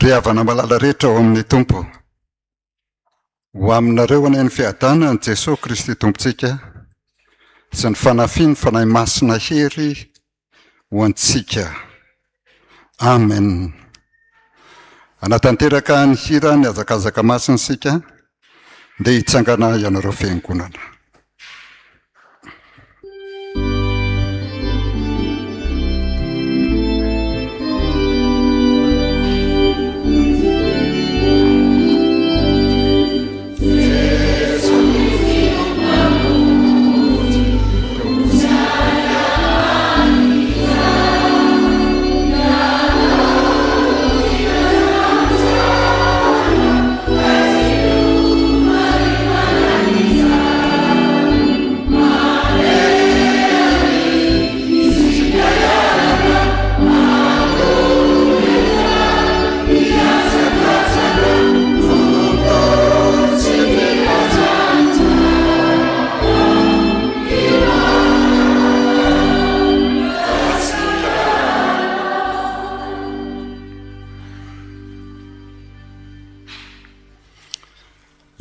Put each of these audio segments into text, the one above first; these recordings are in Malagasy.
Ry havana malala rehetra ao amin'ny Tompo. Ho aminareo anay ny fiadana ny Jesosy Kristy Tompontsika sy ny fanafiny fanahy masina hery ho antsika. Amen. Anatanteraka ny hira ny azakazaka masina sika dia hitsangana ianareo fiangonana.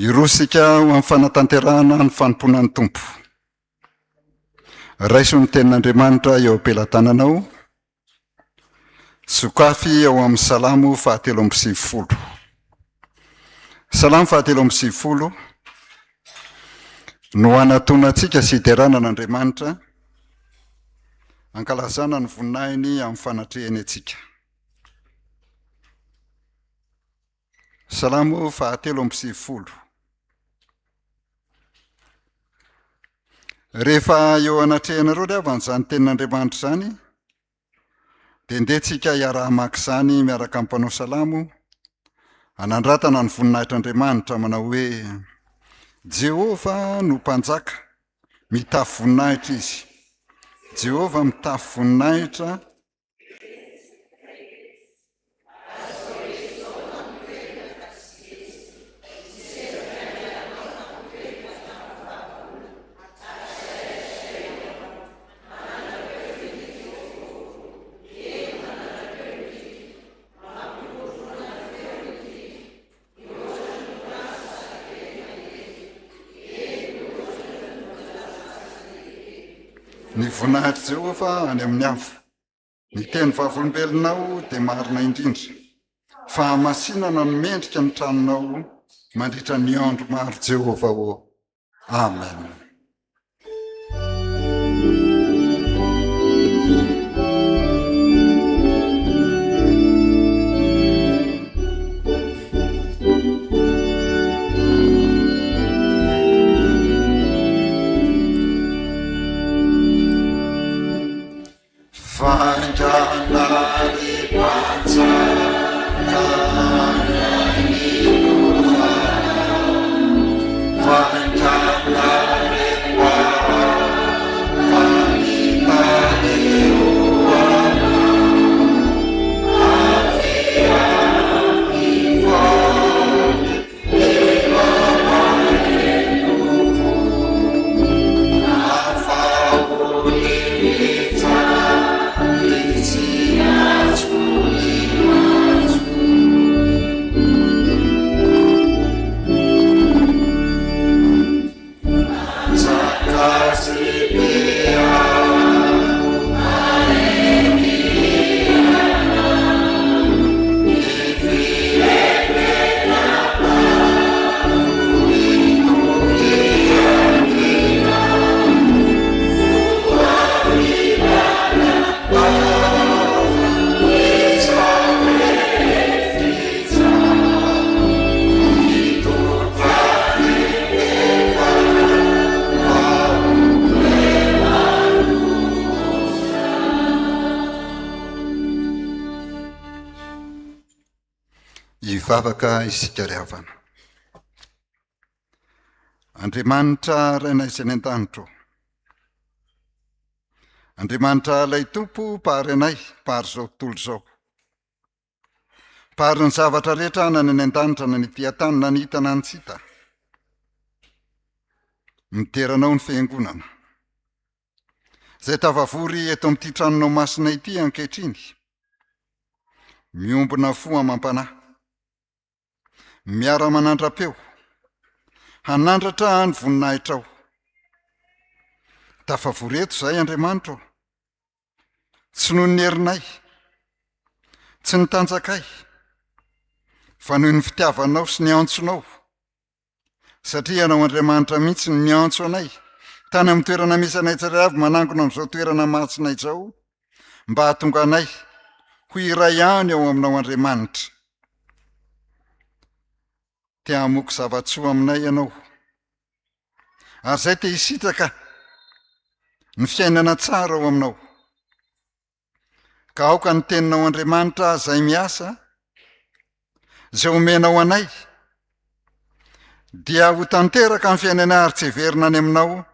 Irosika ho amin'ny fanatanterahana ny fanompoana ny Tompo. Raiso ny tenin'Andriamanitra eo am-pelantananao. Sokafy ao amin'ny Salamo 130. Salamo 130 no anatona antsika sy iterana an'Andriamanitra ankalazana ny voninahiny amin'ny fanatrehany antsika. Salamo 130. Rehefa eo anatrehanareo ry avy an'izany tenin'Andriamanitra izany, dia ndehantsika hiara-mamaky izany miaraka amin'ny mpanao salamo, anandratana ny voninahitr'Andriamanitra manao hoe: Jehova no mpanjaka, mitafy voninahitra izy. Jehova mitafy voninahitra. Ny voninahitra Jehova any amin'ny afo. Ny teny vavolombelonao dia marina indrindra. Fahamasinana no mendrika ny tranonao mandritra ny andro maro Jehova o. Amen. Ivavaka isika ry havana. Andriamanitra rainay izay ny an-danitro. Andriamanitra ilay Tompo pary anay, pary izao tontolo izao. Pary ny zavatra rehetra na ny an-danitra na ny ety-tany na ny hita na ny tsy hita. Miteranao ny fiangonana. Izay tavavory eto amin'ity tranonao masina ity ankehitriny. Miombona fo amampanahy. miara-manandrapeo hanandratra ny voninahitra ao. Tafavoreto izay Andriamanitra ao, tsy noho ny herinay, tsy ny tanjakay, fa noho ny fitiavanao sy ny antsonao, satria ianao Andriamanitra mihitsy ny miantso anay tany amin'ny toerana misy anay tsirairay avy, manangona amin'izao toerana matsinay izao, mba hahatonga anay ho iray any ao aminao Andriamanitra. Te hamoky zavatsoa aminay ianao, ary izay te hisitraka ny fiainana tsara ao aminao. Ka aoka ny teninao Andriamanitra izay miasa, izay omenao anay, dia ho tanteraka ny fiainana ary tsy heverina any aminao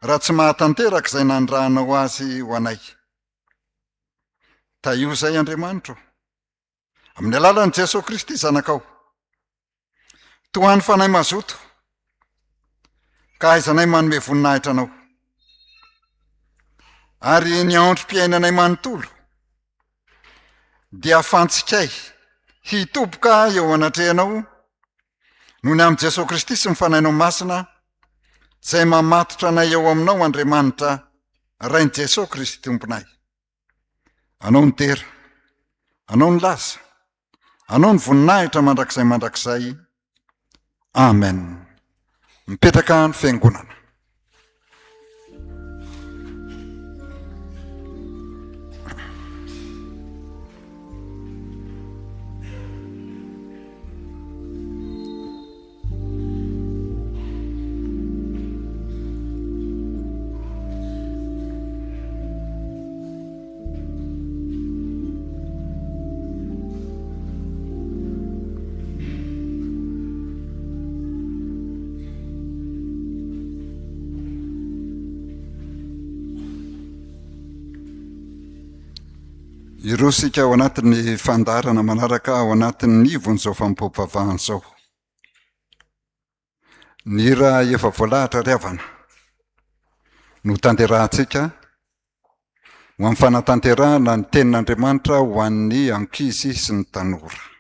raha tsy mahatanteraka izay nandrahanao azy ho anay. Taio izay Andriamanitra, amin'ny alalan'i Jesosy Kristy zanakao, toa ny fanahy mazoto, ka aizanay manome voninahitra anao, ary ny androm-piainanay manontolo dia afanitsikay hitoboka eo anatrehanao noho ny amin'i Jesosy Kristy sy ny fanahinao masina izay mamatotra anay eo aminao Andriamanitra, rain'i Jesosy Kristy tomponay. Anao ny tera, anao ny laza, anao ny voninahitra mandrakizay. Amen. Mipetraka ny fiangonana. Irosika ao anatin'ny fandarana manaraka ao anatin'ny ivon'izao fampopavahana izao. Ny hira efa voalahatra riavana no tanterahantsika ho amin'ny fanatanterahana ny tenin'Andriamanitra ho an'ny ankizy sy ny tanora.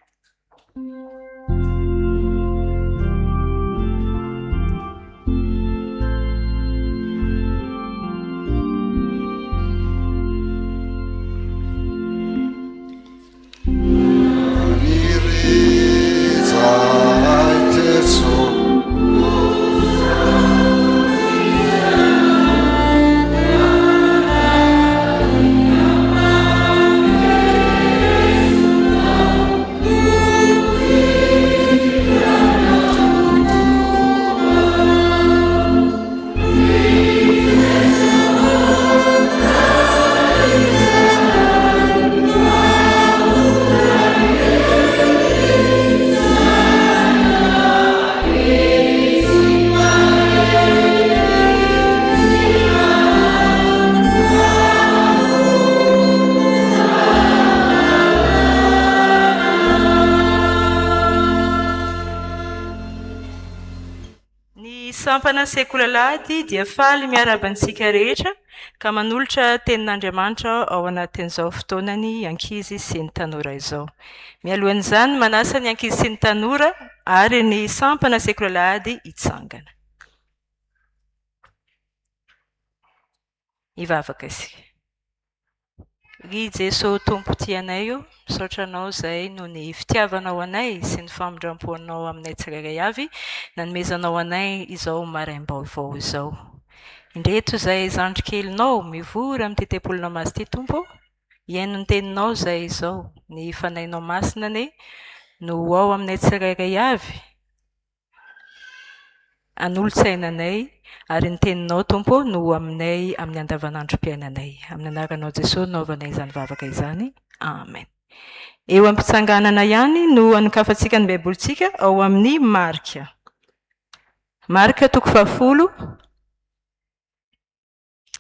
Sampana sekulalady dia faly miarabantsika rehetra ka manolotra tenin'Andriamanitra ao anatin'izao fotoanany ankizy sy ny tanora izao. Mialohan'izany manasa ny ankizy sy ny tanora ary ny sampana sekulalady hitsangana. Hivavaka isika. Ry Jesosy Tompo tianay io, misaotra anao izay no ny fitiavanao anay sy ny famindrampoanao aminay tsirairay avy, nanomezanao anay izao maraim-baovao izao. Indreto izay zandrikelinao mivory amin'ny tetepolona mazy ty Tompo, iaino ny teninao izay izao, ny fanahinao masina ane no ao aminay tsirairay avy, anolo-tsainanay ary ny teninao Tompo no aminay amin'ny andavanandrom-piainanay. Amin'ny anaranao Jesosy naovanay izany vavaka izany. Amen. Eo am-pitsanganana ihany no anokafantsika ny baibolitsika ao amin'ny Marika. Marika 10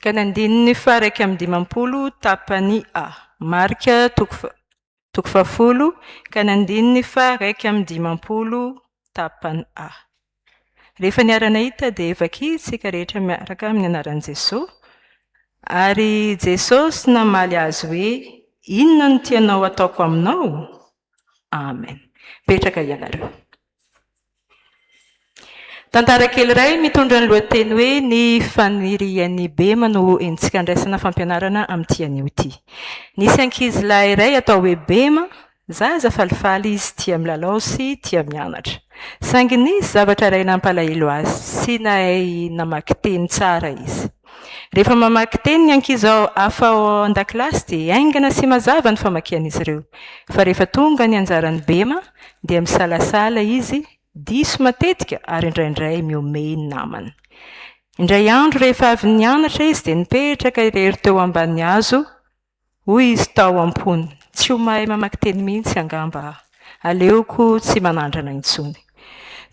ka ny andininy fa 1:20 tapany A. Marika 10 ka ny andininy fa 1:20 tapany A. Rehefa niarana hita dia vakiantsika rehetra miaraka amin'ny anaran'i Jesosy. Ary Jesosy namaly azy hoe, inona no tianao ataoko aminao? Amen. Petraka ianareo. Tantara kely iray mitondra ny lohateny hoe ny fanirian'ny bema no entsika andraisana fampianarana amin'ity anio ity. Nisy ankizy lahy iray atao hoe bema, zaza falifaly izy tia milalao sy tia mianatra. Saingy nisy zavatra iray nampalahelo azy, sy nahay namaky teny tsara izy. Rehefa mamaky teny ny ankizy hafa ao an-dakilasy dia aingana sy mazava ny famakian'izy ireo. Fa rehefa tonga ny anjaran'ny bema dia misalasala izy, diso matetika ary indraindray miomey ny namany. Indray andro rehefa avy nianatra izy dia nipetraka irery teo ambany hazo, hoy izy tao am-pony, tsy ho mahay mamaky teny mihitsy angamba, aleoko tsy manandrana intsony.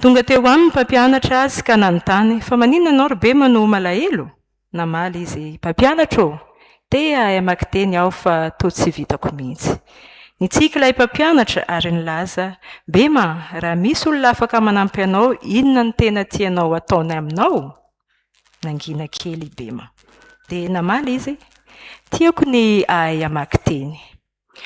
Tonga teo aminy mpampianatra azy ka nanontany, fa maninona ianao ry bema no malahelo? Namaly izy, mpampianatra ô, te hahay hamaky teny aho fa toa tsy vitako mihitsy. Nitsiky ilay mpampianatra ary nilaza, bema, raha misy olona afaka manampy anao, inona ny tena tianao ataony aminao? Nangina kely bema. Dia namaly izy, tiako ny hahay hamaky teny.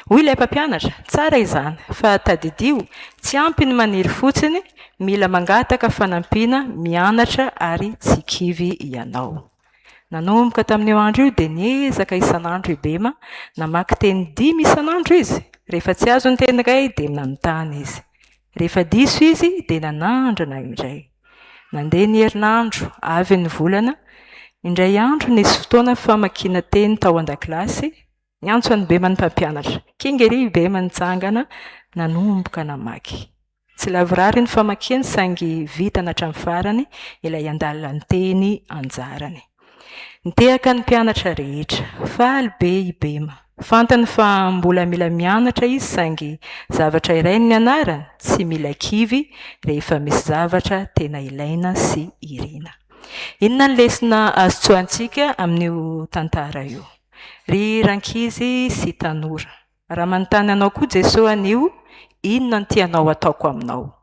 Hoy ilay mpampianatra, tsara izany, fa tadidio, tsy ampy ny maniry fotsiny, mila mangataka fanampiana, mianatra ary tsy kivy ianao. Nanomboka tamin'io andro io dia niezaka isan'andro i bema, namaky teny 5 isan'andro izy. Rehefa tsy azo ny teny iray dia nanontany izy. Rehefa diso izy dia nanandrana indray. Nandeha ny herinandro, avy ny volana. Indray andro nisy fotoana famakiana teny tao an-dakilasy, niantso any bema ny mpampianatra. Kingery bema nitsangana, nanomboka namaky. Tsy lavorary ny famakiany saingy vita hatramin'ny farany ilay andalany teny anjarany. Nitehaka ny mpianatra rehetra, faly be i bema. Fantany fa mbola mila mianatra izy saingy zavatra iray ny anarany, tsy mila kivy rehefa misy zavatra tena ilaina sy irina. Inona ny lesona azo tsoantsika amin'io tantara io? Ry rankizy sy tanora, raha manontany anao koa Jesosy anio, inona ny tianao ataoko aminao?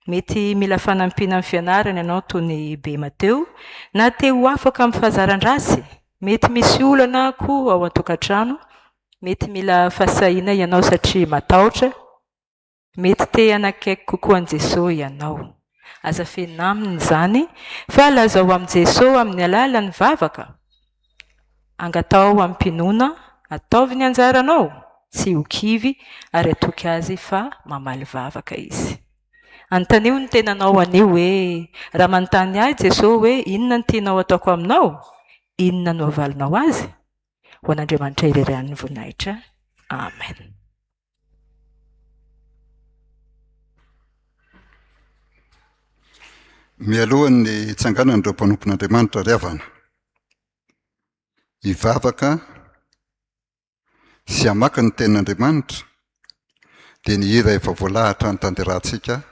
Mety mila fanampiana amin'ny fianarana ianao toy ny bema teo, na te ho afaka amin'ny fahazaran-drasy, mety misy olana koa ao an-tokantrano, mety mila fasahiana ianao satria matahotra, mety te hanakaiky kokoa an Jesosy ianao. Aza fenina aminy izany, fa lazao amin'i Jesosy amin'ny alalan'ny vavaka. Angatao amin'ny mpinoana, ataovy ny anjaranao, tsy ho kivy ary atoky azy fa mamaly vavaka izy. Antanio ny tenanao anio hoe raha manontany ahy Jesosy hoe inona ny tianao ataoko aminao? Inona no avalinao azy? Ho an'Andriamanitra irery ny voninahitra. Amen. Mialohan'ny tsanganany ireo mpanompon'Andriamanitra ry havana, hivavaka sy hamaky ny tenin'Andriamanitra dia ny hira efa voalahatra ny tanterahantsika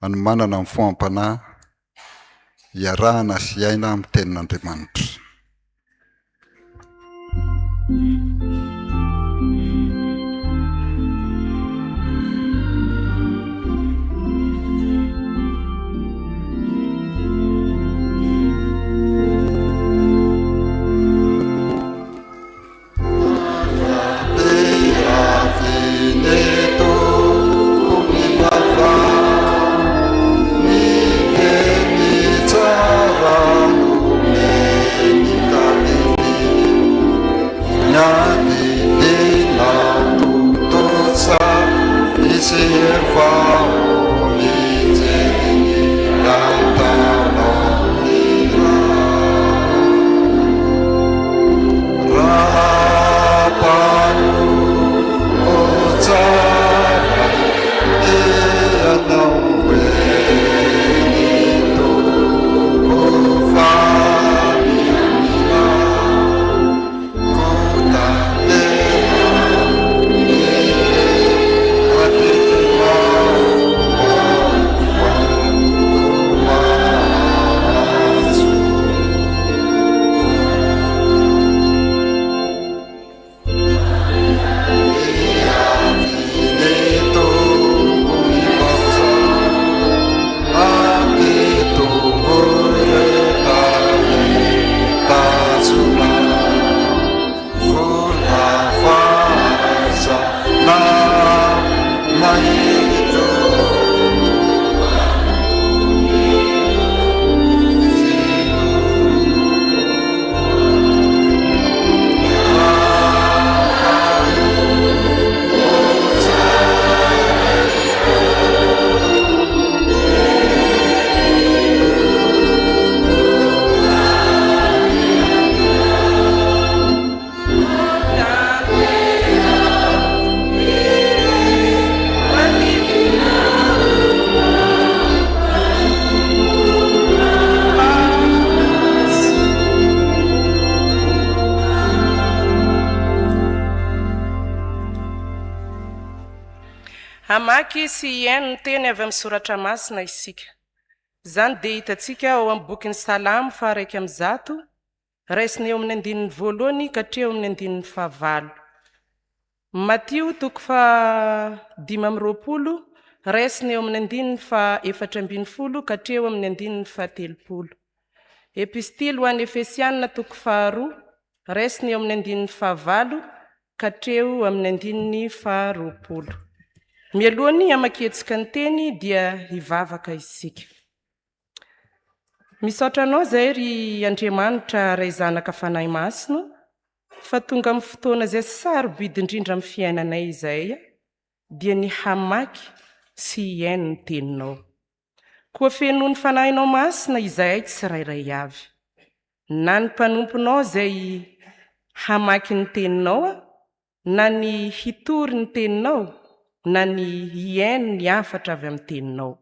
any manana amin'ny foampanahy iarahana sy aina amin'ny tenin'Andriamanitra. Ni Hamaky sy iaino ny teny avy amin'ny soratra masina isika. Zany dia hitantsika ao amin'ny bokin'ny Salamo 100, raisiny eo amin'ny 9 ka hatreo amin'ny 9. Matio 5:20, raisiny eo amin'ny 9:4 ka hatreo amin'ny 9:30. Epistily ho an'ny Efesianina 2, raisiny eo amin'ny 9:9 ka hatreo amin'ny 9:20. Mialohany hamaketsika ny teny dia hivavaka isika. Misaotra anao izay ry Andriamanitra ray zanaka fanahy masina, fa tonga amin'ny fotoana izay sarobidy indrindra amin'ny fiainanay izay dia ny hamaky sy iaino ny teninao. Koa feno ny fanahinao masina izay tsirairay avy. Na ny mpanomponao izay hamaky ny teninao, na ny hitory ny teninao, na ny iaino ny afatra avy amin'ny teninao.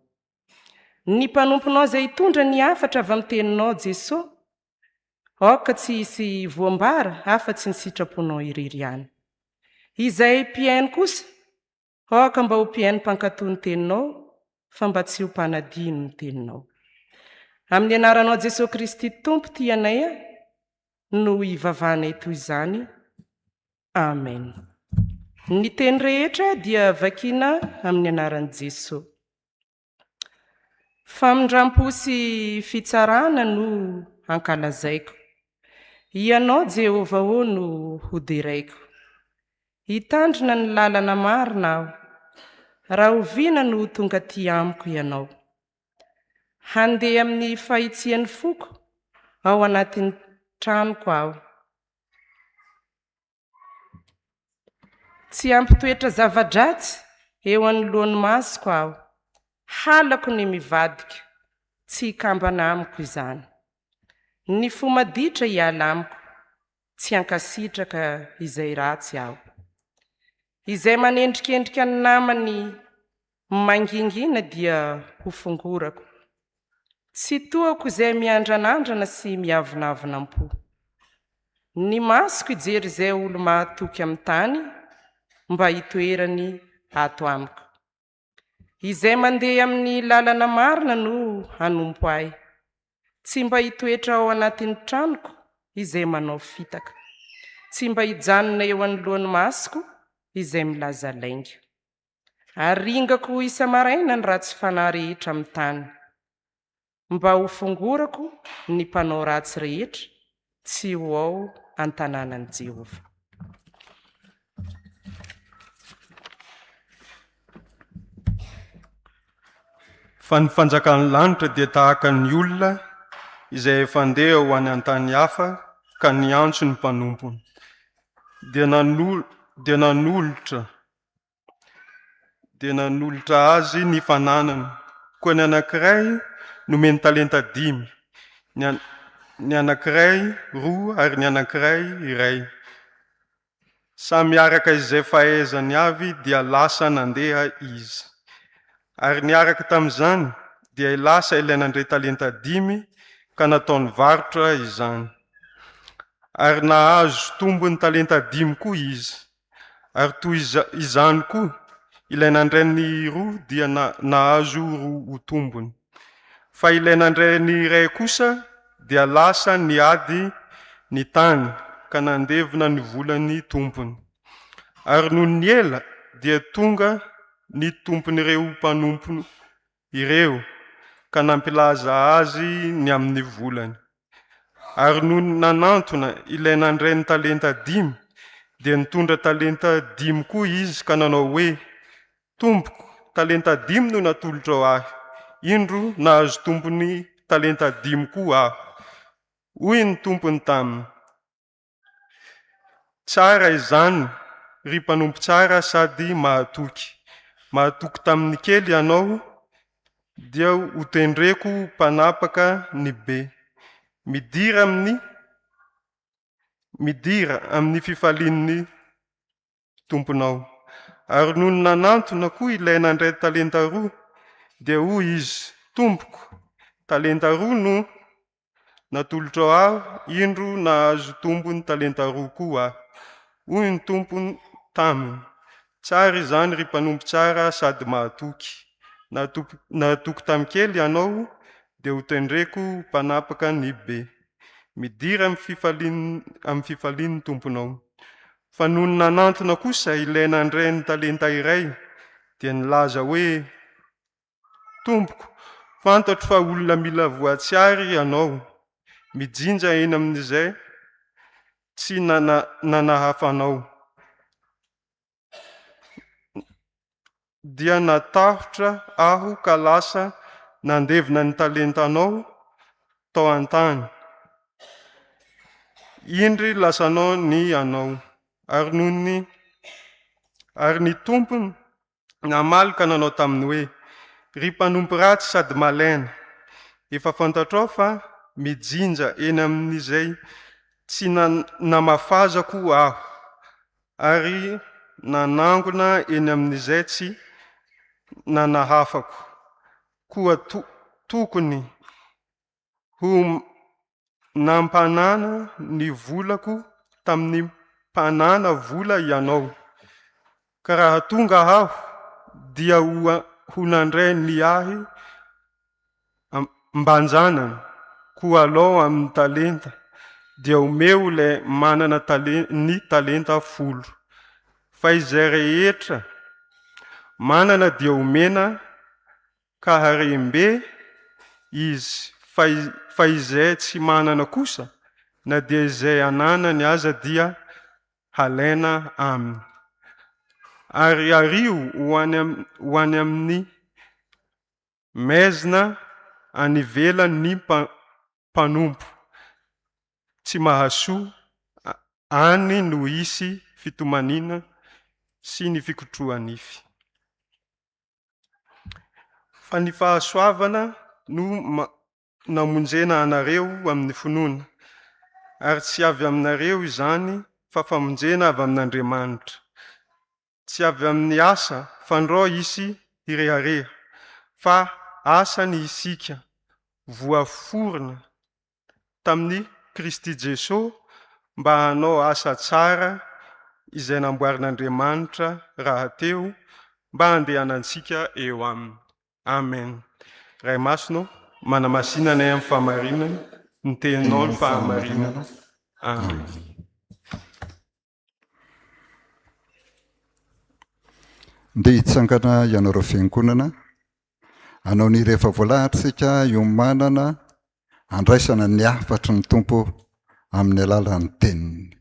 Ny mpanomponao izay hitondra ny afatra avy amin'ny teninao, Jesosy, aoka tsy hisy voambara afa-tsy ny sitraponao irery ihany. Izay mpiaino kosa, aoka mba ho mpiaino mpankatoa ny teninao, fa mba tsy ho mpanadino ny teninao. Amin'ny anaranao Jesosy Kristy Tompo tianay no ivavahanay toy izany. Amen. Ny teny rehetra dia vakiana amin'ny anaran'i Jesosy. Famindrampo sy fitsarana no ankalazaiko. Ianao Jehovah ô no hoderaiko. Hitandrina ny lalana marina aho, raha oviana no tonga ty amiko ianao. Handeha amin'ny fahitsian'ny foko ao anatin'ny tranoko aho. Tsy ampitoetra zava-dratsy eo anoloan'ny masoko aho. Halako ny mivadika, tsy hikambana amiko izany. Ny fo maditra hiala amiko, tsy hankasitraka izay ratsy aho. Izay manendrikendrika ny namany mangingina dia ho fongorako. Tsy toako izay miandranandrana sy miavonavonam-po. Ny masoko ijery izay olo mahatoky amin'ny tany, mba hitoerany ato amiko. Izay mandeha amin'ny lalana marina no hanompo ahy. Tsy mba hitoetra ao anatin'ny tranoko izay manao fitaka. Tsy mba hijanona eo anoloan'ny masoko izay milaza lainga. Aringako isa-maraina ny ratsy fanahy rehetra amin'ny tany. Mba ho fongorako ny mpanao ratsy rehetra, tsy ho ao an-tanànan'i Jehovah. Fa ny fanjakan'ny lanitra dia tahaka ny olona izay efa andeha ho any an-tany hafa ka ny antso ny mpanompony. Dia nanolotra azy ny fananany. Koa ny anankiray nomeny talenta 5, ny anankiray 2 ary ny anankiray 1. Samy araka izay fahaizany avy dia lasa nandeha izy. Ary niaraka tamin'izany dia lasa ilay nandray talenta 5 ka nataony varotra izany. Ary nahazo tombony talenta 5 koa izy. Ary toy izany koa ilay nandray ny 2 dia nahazo 2 tombony. Fa ilay nandray ny 1 kosa dia lasa niady ny tany ka nandevina ny volan'ny tompony. Ary noho ny ela dia tonga ny tompon'ireo mpanompo ireo ka nampilaza azy ny amin'ny volany. Ary noho nanantona ilay nandray ny talenta 5 dia nitondra talenta 5 koa izy ka nanao hoe, tompoko, talenta 5 no natolotra ao ahy. Indro nahazo tompony talenta 5 koa aho. Hoy ny tompony taminy, tsara izany, ry mpanompo tsara sady mahatoky. Mahatoky tamin'ny kely ianao, dia ho tendreko mpanapaka ny be. Midira amin'ny fifalian'ny tomponao. Ary noho ny nanantona koa ilay nandray talenta 2, dia hoy izy, tompoko, talenta 2 no natolotra ao aho, indro nahazo tombony talenta 2 koa aho. Hoy ny tompony taminy, Tsara izany ry mpanompo tsara sady mahatoky. Nahatoky tamikely ianao dia ho tendreko mpanapaka ny be. Midira amin'ny fifalian'ny tomponao. Fa noho ny nanantona kosa ilaina andray ny talenta iray dia nilaza hoe tompoko, fantatro fa olona mila voatsiary ianao. Mijinja eny amin'izay tsy nanahafanao. Dia natahotra aho ka lasa nandevina ny talentanao tao an-tany. Indry lasanao ny anao ary ny tompony namalika nanao taminy hoe ry mpanompo ratsy sady malaina, efa fantatrao fa mijinja eny amin'izay tsy namafazako aho ary nanangona eny amin'izay tsy nanahafako. Koa tokony ho nampanana ny volako tamin'ny mpanana vola ianao. Ka raha tonga aho dia ho nandray ny ahy mbanjanana koa alao amin'ny talenta dia omeo le manana ny talenta 10. Fa izay rehetra manana dia omena ka harembe izy, fa izay tsy manana kosa na dia izay ananany aza dia halaina aminy. Ary ario ho any amin'ny mezina anivelan'ny mpanompo tsy mahasoa any no hisy fitomanina sy ny fikotroanify. Fa ny fahasoavana no namonjena anareo amin'ny finoana, ary tsy avy aminareo izany fa famonjena avy amin'Andriamanitra. Tsy avy amin'ny asa fandro isy irehareha, fa asa ny isika voaforona tamin'ny Kristy Jesosy mba hanao asa tsara izay namboarin'Andriamanitra rahateo mba handehanantsika eo aminy. Amen. Ray masonao manamasinanay amin'ny fahamarinana, ny teninao ny fahamarinana. Amen. Nde hitsangana ianareo fiangonana, hanao ny rehefa voalahatra sika iomanana andraisana ny afatry ny tompo amin'ny alalan'ny teniny.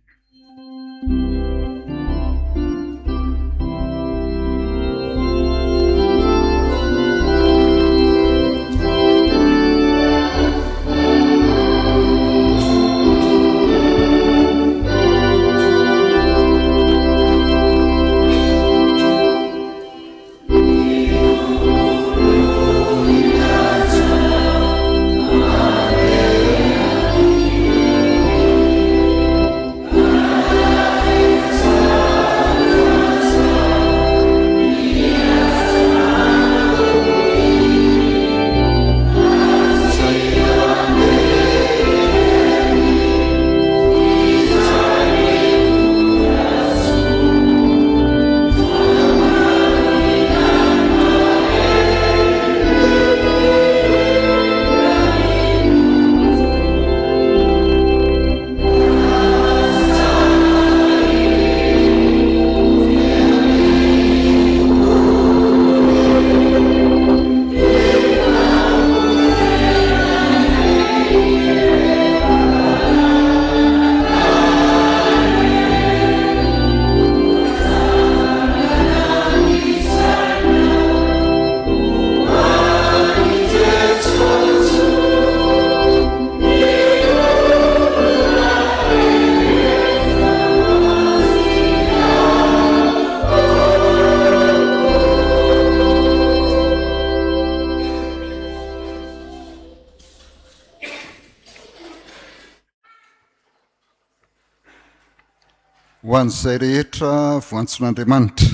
Ho an'izay rehetra voantson'Andriamanitra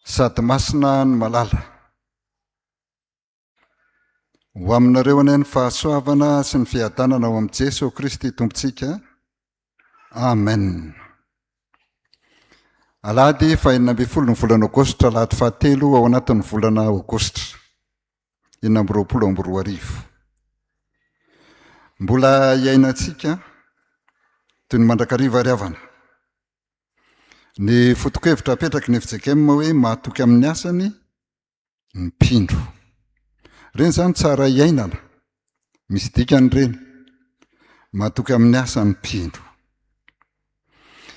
sady masina ny malala, ho aminareo anay ny fahasoavana sy ny fiadanana ao amin'i Jesosy Kristy tompontsika. Amen. Alahady 20 ny volana Aogositra lahady 7 ao anatin'ny volana Aogositra 2024. Mbola iainantsika toy ny mandrakariva ariavana. Ny foto-kevitra apetraky ny FJKM hoe mahatoky amin'ny asany ny mpindro. Reny zany tsara iainana. Misy dikany reny. Mahatoky amin'ny asany mpindro.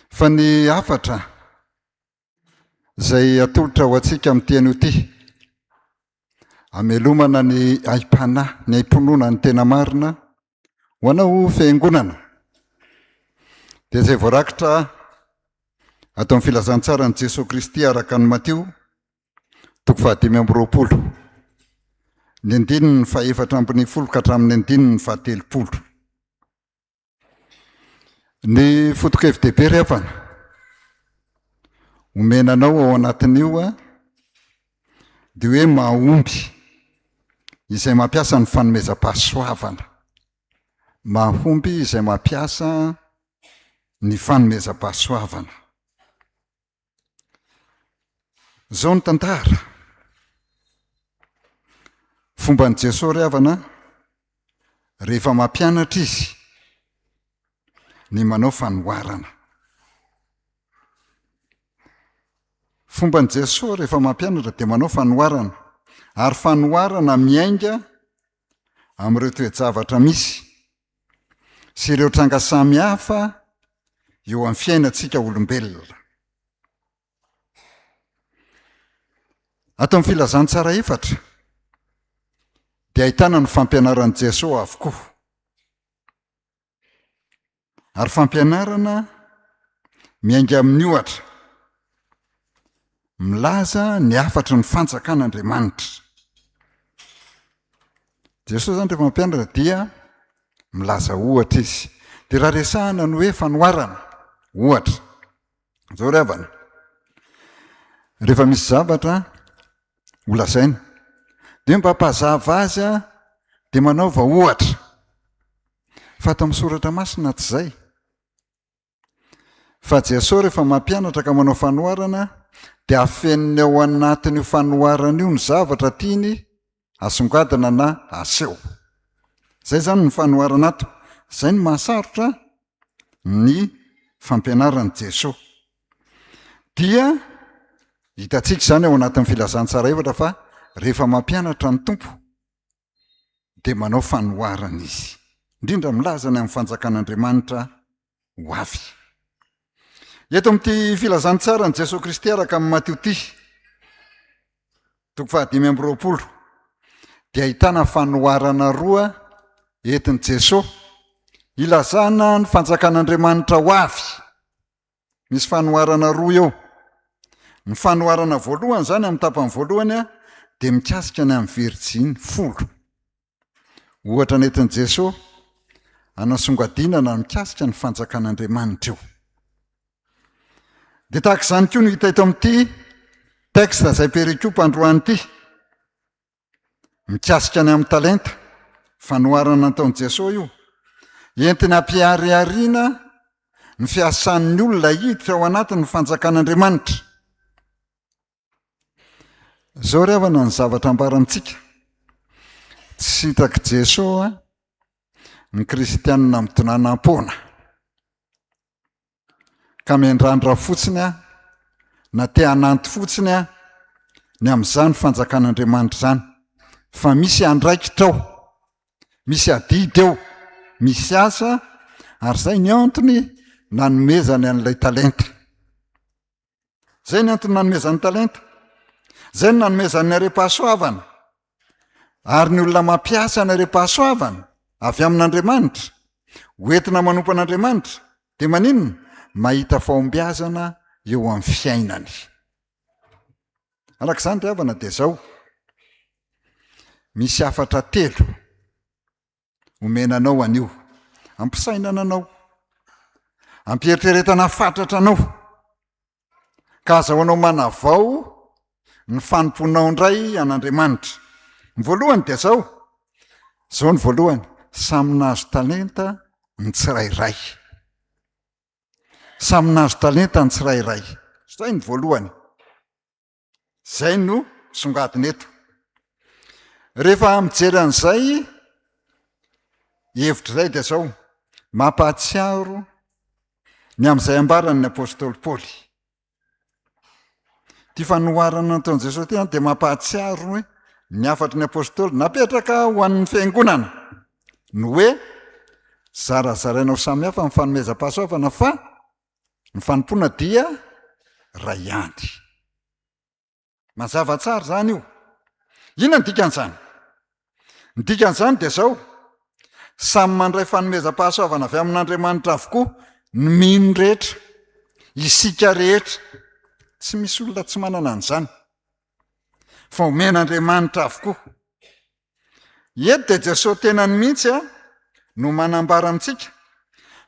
Fa ny afatra izay atolotra ho antsika amin'ny teny ity, amelomana ny aim-panahy, ny aim-ponoana ny tena marina ho anao fiangonana. Dia izay voarakitra atao amin'ny filazantsara ny Jesosy Kristy araka ny Mateo 5:20, ny 4:10 ka hatramin'ny 4:30. Ny foto-kevi-dehibe rehefa omenanao ao anatin'io dia hoe mahomby izay mampiasa ny fanomezam-pahasoavana. Mahomby izay mampiasa ny fanomezam-pahasoavana. Zao ny tantara. Fomban'i Jesosy riavana rehefa mampianatra izy ny manao fanoharana. Fomban'i Jesosy rehefa mampianatra dia manao fanoharana. Ary fanoharana miainga amin'ireo toe-javatra misy sy ireo tranga samy hafa eo amin'ny fiainantsika olombelona. Atao amin'ny filazantsara efatra dia ahitana ny fampianaran'i Jesosy avokoa. Ary fampianarana miainga amin'ny ohatra, milaza ny afatra ny fanjakan'Andriamanitra. Jesosy zany rehefa mampianatra dia milaza ohatra izy. Dia raha resahana ny hoe fanoharana, ohatra, zao riavana, rehefa misy zavatra holazaina, dia mba mpazava azy dia manaova ohatra. Fa atao amin'ny soratra masina tsy izay. Fa Jesosy rehefa mampianatra ka manao fanoharana dia afeniny ao anatin'io fanoharana io ny zavatra tiany asongadina na aseho. Zay zany ny fanoharana ato. Zay ny mahasarotra ny fampianaran'i Jesosy. Dia hitantsika izany ao anatin'ny filazantsara efatra fa rehefa mampianatra ny tompo dia manao fanoharana izy. Indrindra milaza ny amin'ny fanjakan'Andriamanitra ho avy. Eto amin'ity filazantsara ny Jesosy Kristy araka amin'ny Mateo 5:20 dia ahitana fanoharana roa entin'i Jesosy ilazana ny fanjakan'Andriamanitra ho avy. Misy fanoharana roa eo. Ny fanoharana voalohany zany amin'ny tapany voalohany dia mikasika ny amin'ny Virjiny 10. Ohatra ny entin'i Jesosy anasongadinana mikasika ny fanjakan'Andriamanitra io. Dia tahaka izany koa no hita eto amin'ity teksta izay perikopa androany ity. Mikasika ny amin'ny talenta, fanoharana nataon'i Jesosy io. Entina ampiariariana ny fiasan'ny olona hiditra ao anatin'ny fanjakan'Andriamanitra. Zao riavana ny zavatra ambarantsika. Tsy hitako Jesosy ny kristianina midonanam-poana ka miandrandra fotsiny na te hananty fotsiny ny amin'izany fanjakan'Andriamanitra zany. Fa misy andraikitra ao, misy adidy eo, misy asa, ary zay ny antony nanomezany an'ilay talenta. Zay ny antony nanomezany talenta. Zay ny nanomezany are-pahasoavana. Ary ny olona mampiasa ny are-pahasoavana avy amin'Andriamanitra, hoentina manompo an'Andriamanitra, dia maninona? Mahita fahombiazana eo amin'ny fiainany. Arak'izany riavana dia zao. Misy afatra 3 omenanao anio. Ampisainana anao. Ampieritrretana fatratra anao. Ka azahoanao manavao ny fanomponao indray an'Andriamanitra. Ny voalohany dia zao. Zao ny voalohany. Samy nahazo talenta ny tsirairay. Samy nahazo talenta ny tsirairay. zay ny voalohany. Zay no songadina eto. Rehefa mijery an'izay hevitra zay dia zao, mampahatsiaro ny amin'izay ambaran'ny apôstôly Paoly. Ty fanoharana nataon'i Jesosy ty dia mampahatsiaro hoe ny afatry ny apôstôly napetraka ho an'ny fiangonana no hoe zarazarainao samihafa ny fanomezam-pahasoavana fa ny fanompoana dia ray ihany. Mazava tsara zany io. Inona ny dikan'izany? Ny dikan'izany dia zao, samy mandray fanomezam-pahasoavana avy amin'Andriamanitra avokoa ny mino rehetra, isika rehetra. Tsy misy olona tsy manana an'izany, fa omen'Andriamanitra avokoa. Eto dia Jesosy tenany mihitsy no manambara amintsika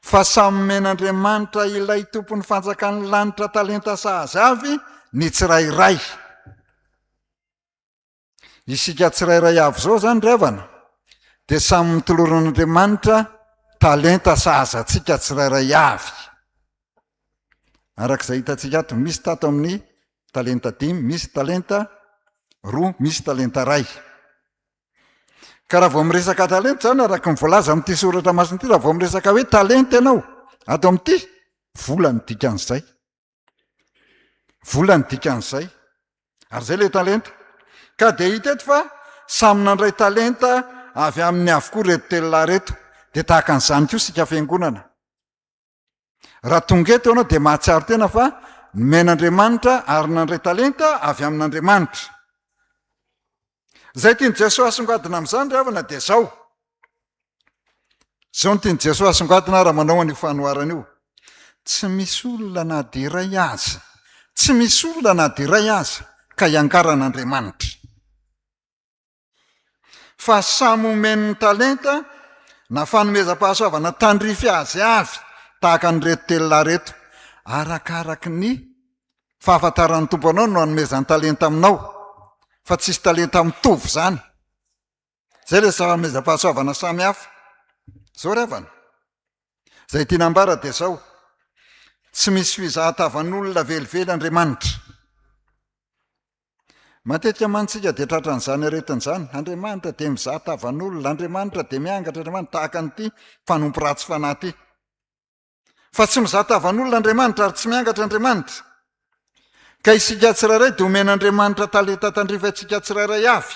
fa samy omen'Andriamanitra ilay tompon'ny fanjakan'ny lanitra talenta sahaza avy ny tsirairay. Isika tsirairay avy zao zany revana dia samy mitoloran'Andriamanitra talenta sahazatsika tsirairay avy. Arak'izay hitantsika ato, misy tato amin'ny talenta 5, misy talenta 2, misy talenta 1. Ka raha vao miresaka talenta zany, araka ny voalaza amin'ity soratra masina ity, raha vao miresaka hoe talenta ianao ato amin'ity, vola ny dikan'izay. Vola ny dikan'izay. Ary zay le talenta. Ka dia hita eto fa samy nandray talenta avy amin'ny avokoa reto telolahy reto, dia tahaka an'izany koa sika fiangonana. Raha tonga eto ianao dia mahatsiaro tena fa nomen'Andriamanitra ary nandray talenta avy amin'Andriamanitra. Zay tiany Jesosy asongadina amin'izany ravana dia zao. Zao no tiany Jesosy asongadina raha manao an'io fanoharana io. Tsy misy olona na dia iray aza, tsy misy olona na dia iray aza ka iangaran'Andriamanitra. Fa samy omen'ny talenta na fanomezam-pahasoavana tandrify azy avy tahaka ny reto telolahy reto, arakaraky ny fahafantaran'ny tompo anao no hanomezany talenta aminao, fa tsisy talenta mitovy zany. Zay le fanomezam-pahasoavana samy hafa. Zao revana. Zay tiana ambara dia zao, tsy misy fizahatavan'olona velively Andriamanitra. Matetika mantsika dia tratran'izany aretin'izany, Andriamanitra dia mizahatavan'olona, Andriamanitra dia miangatra, Andriamanitra tahaka an'ity fanompo ratsy fanahy ity. Fa tsy mizahatavan'olona Andriamanitra ary tsy miangatra Andriamanitra. Ka isika tsirairay dia omen'Andriamanitra talenta tandrifa isika tsirairay avy.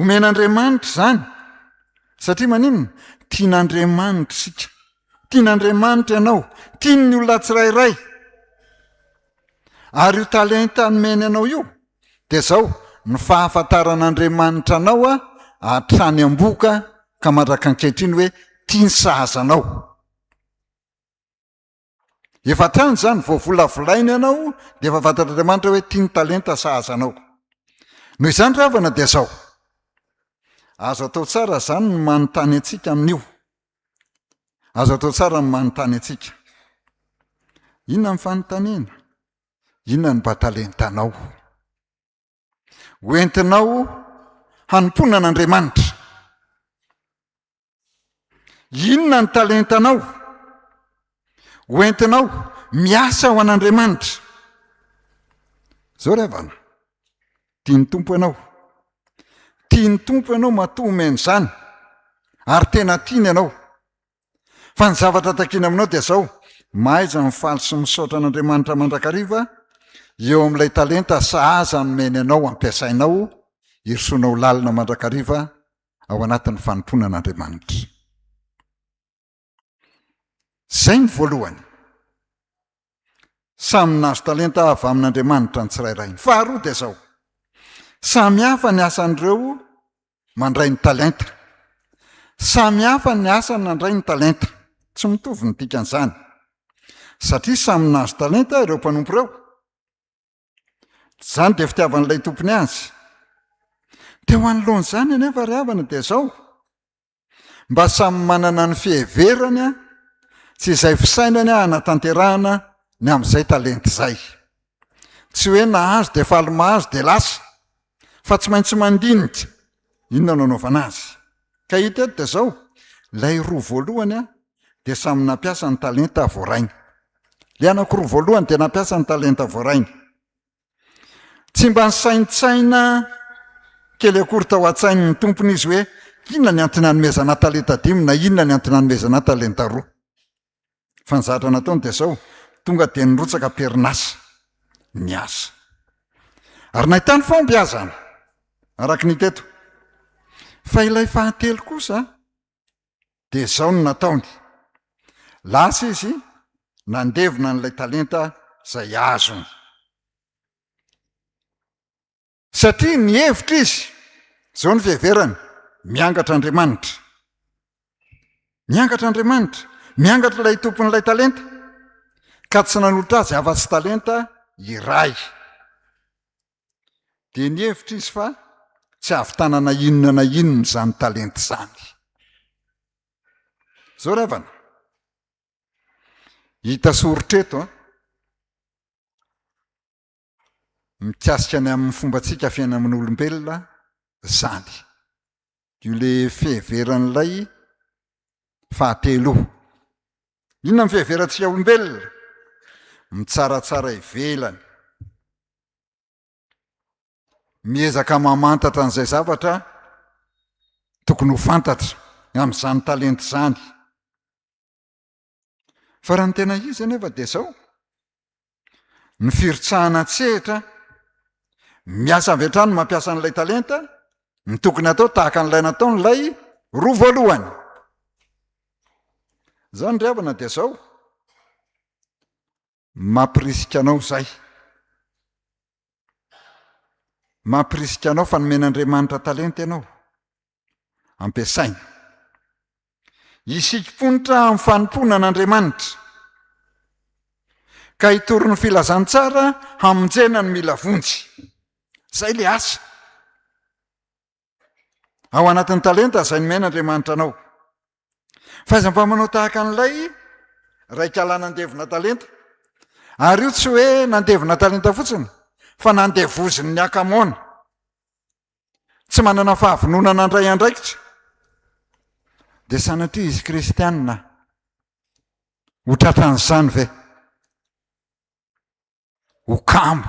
Omen'Andriamanitra zany, satria maninona? Tian'Andriamanitra isika. Tian'Andriamanitra ianao, tiany ny olona tsirairay. Ary io talenta nomeny anao io dia zao, ny fahafantaran'Andriamanitra anao hatrany am-boka ka mandraka ankehitriny hoe tiany sahazanao. Efa trany zany, vao volavolaina ianao dia efa fantatr'Andriamanitra hoe tiany talenta sahazanao. Noho izany ravana dia zao, azo atao tsara zany ny manontany antsika amin'io. Azo atao tsara ny manontany antsika. Inona ny fanontaniana? Inona ny mba-talentanao? Hoentinao hanompoana an'Andriamanitra. Inona ny talentanao? Hoentinao miasa ho an'Andriamanitra. Zao revana. Tiany tompo ianao. Tiany tompo ianao matoa omen'izany. Ary tena tiany ianao. Fa ny zavatra takiana aminao dia zao, mahaiza mifaly sy misaotra an'Andriamanitra mandrakariva eo amin'ilay talenta sahaza nomeny anao, ampiasainao, hirosonao lalina mandrakariva ao anatin'ny fanompoana an'Andriamanitra. Zay ny voalohany. Samy nazo talenta avy amin'Andriamanitra ny tsirairay. Faharoa dia zao, samy hafa ny asan'ireo mandray ny talenta. Samy hafa ny asany nandray ny talenta. Tsy mitovy ny dikan'izany. Satria samy nazo talenta ireo mpanompo ireo. Zany dia fitiavan'ilay tompony azy. Dia ho anoloan'izany anefa ry havana dia zao, mba samy manana ny fiheverany tsy izay fisainany hanatanterahana ny amin'izay talenta izay. Tsy hoe nahazo dia faly mahazo dia lasa, fa tsy maintsy mandinika. Inona no anaovana azy? Ka hita eto dia zao, ilay roa voalohany dia samy nampiasa ny talenta voarainy. le anankiroa voalohany dia nampiasa ny talenta voarainy. Tsy mba nysaintsaina kely akory tao an-tsainy ny tompony izy hoe inona ny antony hanomezana talenta 5 na inona ny antony hanomezana talenta 2. Fa ny zavatra nataony dia zao, tonga dia nirotsaka perinasa ny asa. Ary nahitany fombiazana araka ny teto. Fa ilay fahatelo kosa dia zao no nataony. Lasa izy nandevina n'ilay talenta izay azony. Satria ny hevitra izy, zao ny fiheverany, miangatra Andriamanitra. Miangatra Andriamanitra, miangatra ilay tompon'ilay talenta, ka tsy nanolotra azy afa-tsy talenta iray. Dia ny hevitra izy fa tsy avitanana na inona izany talenta izany. Zao ravana. Hita soritra eto mikasika ny amin'ny fombantsika fiaina amin'olombelona zany. Io le fiheveran'ilay fahatelo. Inona ny fiheverantsika olombelona? Mitsaratsara ivelany. Miezaka mamantatra an'izay zavatra tokony ho fantatra amin'izany talenta izany. Fa raha ny tena izy anefa dia zao, ny firotsahana tsehatra, miasa avy hatrany mampiasa an'ilay talenta, ny tokony atao tahaka an'ilay nataon'ilay roa voalohany. Zao ny ravana dia zao, mampirisika anao zay. Mampirisika anao fa nomen'Andriamanitra talenta ianao. Ampiasaina. Isikam-ponitra amin'ny fanompona an'Andriamanitra. Ka hitory ny filazantsara hamonjena ny mila vonjy. Zay le asa. Ao anatin'ny talenta izay nomen'Andriamanitra anao. Fahaiza-manao tahaka an'ilay raika ala nandevina talenta. Ary io tsy hoe nandevina talenta fotsiny, fa nandevoziny ny akamoana. Tsy manana fahavononana andray andraikitra. Dia sanatria izy kristianina ho tratran'izany ve? Ho kamo.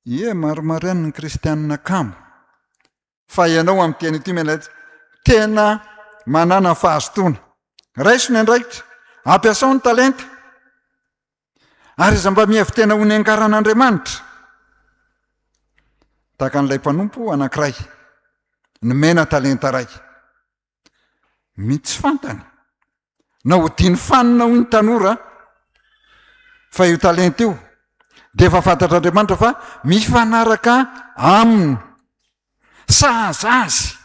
Ie, maromareny ny kristianina kamo. Fa ianao amin'ny teny ity menatra tena manana fahazotoana. Raiso ny andraikitra, ampiasao ny talenta. Ary iza mba mihevitena ho ny ankaran'Andriamanitra. Tahaka an'ilay mpanompo anankiray, nomena talenta ray. Mitsy fantany. Na ho diny fanina ho ny tanora, fa io talenta io, dia efa fantatr'Andriamanitra fa mifanaraka aminy. Sahaza azy.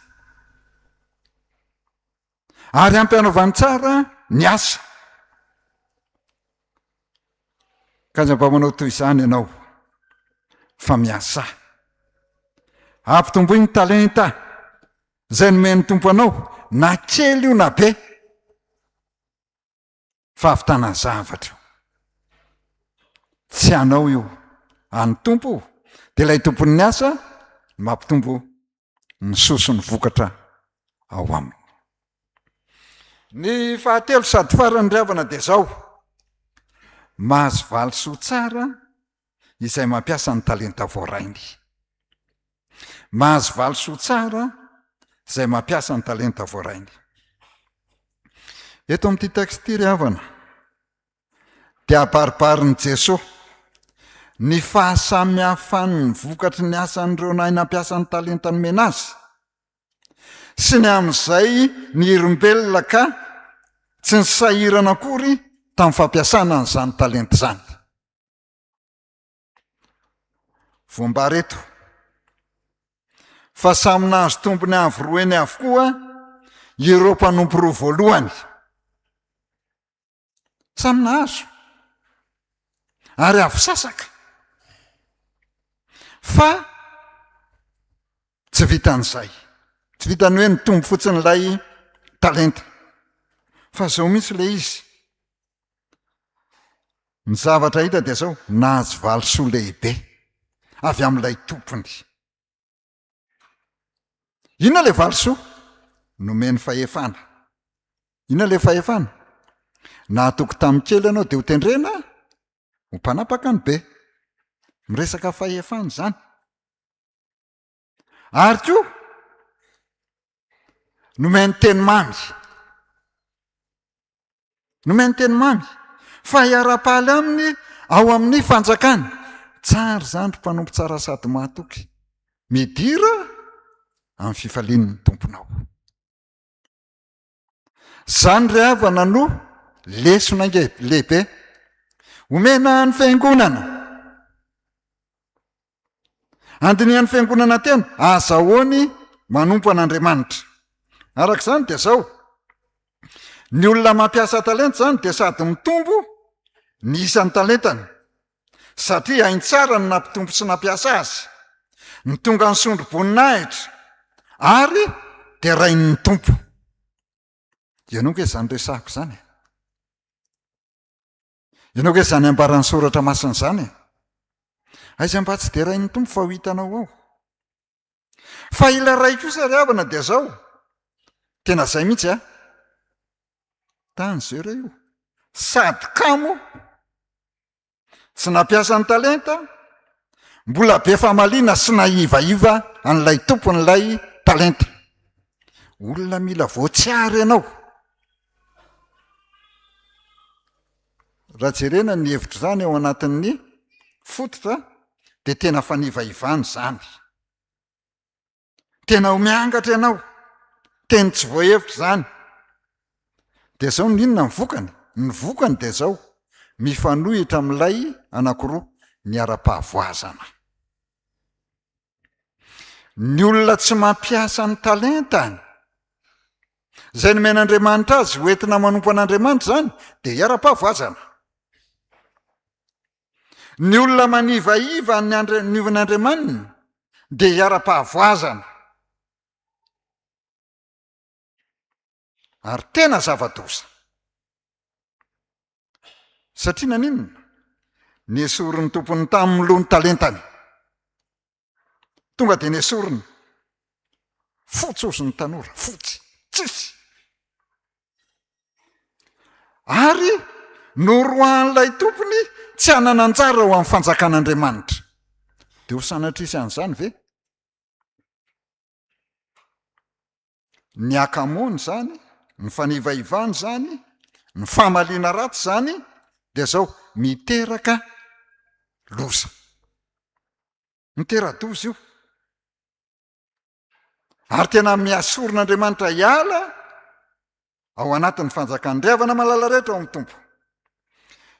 Ary ampianaovany tsara ny asa. Ka mba manao toy izany ianao, fa miasa. Ampitomboy ny talenta izay nomen'ny tompo anao, na kely io na be, fa ahavitana zavatra. Tsy anao io, any tompo, dia ilay tompon'ny asa mampitombo ny sosony vokatra ao aminy. Ny fahatelo sady farany ravana dia zao, mahazo valisoa tsara izay mampiasa ny talenta voarainy. Mahazo valisoa tsara izay mampiasa ny talenta voarainy. Eto amin'ity texte ravana dia abaribarin'i Jesosy ny fahasamihafan'ny vokatry ny asan'ireo nahy nampiasa ny talenta nomena azy, sy ny amin'izay ny olombelona ka tsy ny sahirana akory tamin'ny fampiasana an'izany talenta izany. Voambary eto fa samy nahazo tompony avy avokoa ireo mpanompo roa voalohany. Samy nahazo. Ary avy sasaka. Fa tsy vitan'izay. Tsy vitany hoe nitombo fotsiny ilay talenta. Fa zao mihitsy ilay izy. Ny zavatra hita dia zao, nahazo valisoa lehibe avy amin'ilay tompony. Inona ilay valisoa? Nomeny fahefana. Inona ilay fahefana? Nahatoky tamin'ny kely ianao dia ho tendrena ho mpanapaka ny be, miresaka fahefany zany. Ary koa nomeny teny mamy, nomeny teny mamy fa hiara-paly aminy ao amin'ny fanjakany. Tsara zany mpanompo tsara sady mahatoky, midira amin'ny fifalian'ny tomponao. Zany ry havana no lesona lehibe omena ny fiangonana. Andinian'ny fiangonana tena azahoany manompo an'Andriamanitra. Arak'izany dia zao, ny olona mampiasa talenta zany dia sady mitombo ny isan'ny talentany, satria hainy tsara ny nampitompo sy nampiasa azy, ny tonga ny sondrom-boninahitra ary dia rain'ny tompo. Ianao ke zany resahako zany, ianao ke zany ambaran'ny soratra masina zany. Aiza mba tsy dia rain'ny tompo fa ho hitanao ao. Fa ila ray kosa ry havana dia zao, tena zay mihitsy a, tany zay reo sady kamo tsy nampiasa ny talenta, mbola be famaliana sy naivaiva an'ilay tompon'ilay talenta. Olona mila voatsiary ianao. Raha jerena ny hevitra zany ao anatin'ny fototra dia tena fanivaivany zany, tena ho miangatra ianao, teny tsy voahevitra zany. Dia zao ninona ny vokany? Ny vokany dia zao, mifanohitra amin'ilay anankiroa, ny ara-pahavoazana. Ny olona tsy mampiasa ny talentany, izay nomen'Andriamanitra azy hoentina manompo an'Andriamanitra zany, dia hiara-pahavoazana. Ny olona manivaiva ny ovan'Andriamanina dia hiara-pahavoazana. Ary tena zava-doza. Satria naninona? Niesoriny tompony tamin'ny lohan'ny talentany. Tonga dia niesoriny. Fotsy ozy ny tanora, fotsy, tsisy. Ary norohan'ilay tompony tsy hanana anjara ho amin'ny fanjakan'Andriamanitra. Dia ho sanatrisy an'izany ve? Ny akamony zany, ny fanivaivany zany, ny famaliana ratsy zany, dia zao miteraka loza, mitera-doza io. Ary tena miasorin'Andriamanitra hiala ao anatin'ny fanjakany. Ry havana malala rehetra ao amin'ny tompo,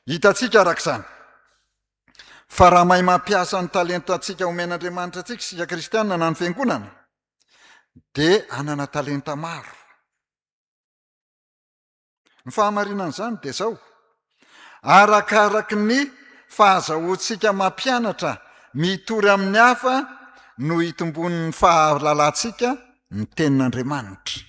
hitantsika arak'izany fa raha mahay mampiasa ny talentantsika omen'Andriamanitra antsika sika kristianina na ny fiangonana, dia anana talenta maro. Ny fahamarinan'izany dia zao, arakaraky ny fahazahoantsika mampianatra mitory amin'ny hafa no hitombon'ny fahalalantsika ny tenin'Andriamanitra.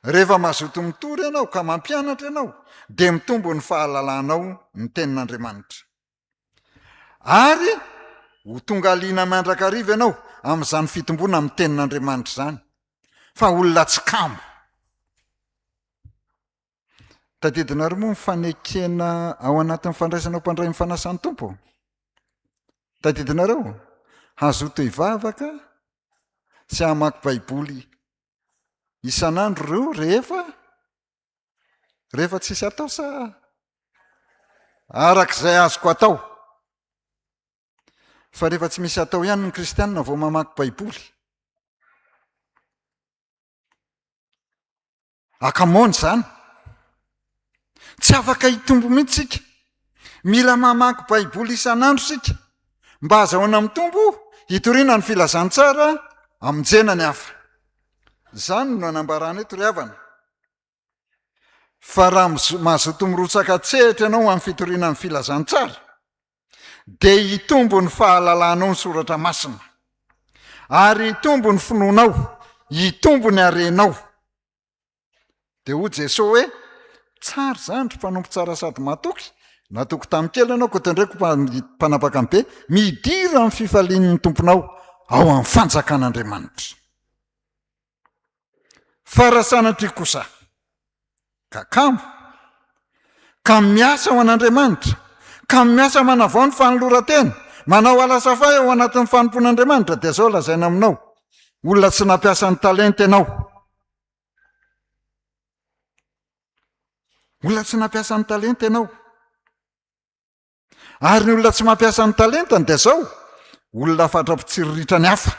Rehefa mazoto mitory ianao ka mampianatra ianao, dia mitombo ny fahalalanao ny tenin'Andriamanitra. Ary ho tonga aliana mandrakariva ianao amin'izany fitombona amin'ny tenin'Andriamanitra zany, fa olona tsy kamo. Tadidinareo moa mifanekena ao anatin'ny fandraisana mpandray mifanasany tompo? Tadidinareo? Hazoto hivavaka sy hamaky baiboly isan'andro reo rehefa tsisy atao sa arak'izay azoko atao? Fa rehefa tsy misy atao ihany ny kristianina vao mamaky baiboly. Akamony zany. Tsy afaka hitombo mihitsy sika. Mila mamaky baiboly isan'andro sika mba azahoana mitombo hitoriana ny filazantsara amonjena ny hafa. Zany no anambarana eto ry havana. Fa raha mazoto mirotsaka tsehatra ianao amin'ny fitoriana ny filazantsara, dia hitombo ny fahalalanao ny soratra masina, ary hitombo ny finoanao, hitombo ny harenao. Dia ho Jesosy hoe, tsara zany ry mpanompo tsara sady mahatoky, natoky tamin'ny kely ianao ko tendreko mpanapaka ny be, midira amin'ny fifalian'ny tomponao ao amin'ny fanjakan'Andriamanitra. Fa raha sanatria kosa ka kamo ka miasa ho an'Andriamanitra ka miasa manavao ny fanolora-tena manao alasafay ao anatin'ny fanompon'Andriamanitra dia zao lazaina aminao olona tsy nampiasa ny talenta ianao olona tsy nampiasa ny talenta ianao ary ny olona tsy mampiasa ny talentany dia zao olona fatra-pitsiriritra ny hafa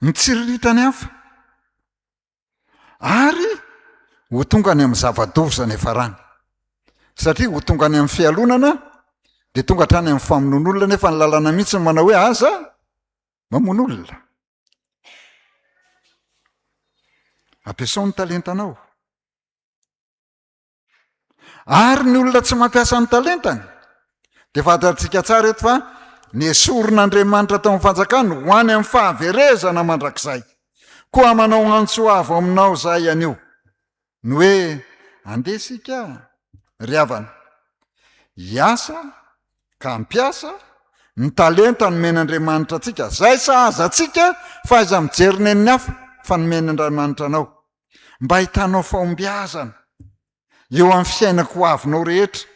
mitsiriritra ny hafa ary ho tonga ny amin'ny zava-doza ny efarany satria ho tonga ny amin'ny fialonana dia tonga hatrany amin'ny famonon'olona nefa ny lalana mihitsy ny manao hoe aza mamon'olona ampiasao ny talentanao ary ny olona tsy mampiasa ny talentany dia fantatrika tsara eto fa ny esorin'Andriamanitra tao amin'ny fanjakana ho any amin'ny fahaverezana mandrakizay koa manao antsoavo aminao zay anio ny hoe andesika ry havana hiasa ka mpiasa ny talenta nomen'Andriamanitra atsika zay sahaza atsika fa aiza mijery nen'ny hafa fa nomen'Andriamanitra anao mba hitanao fahombiazana eo amin'ny fiainako avinao rehetra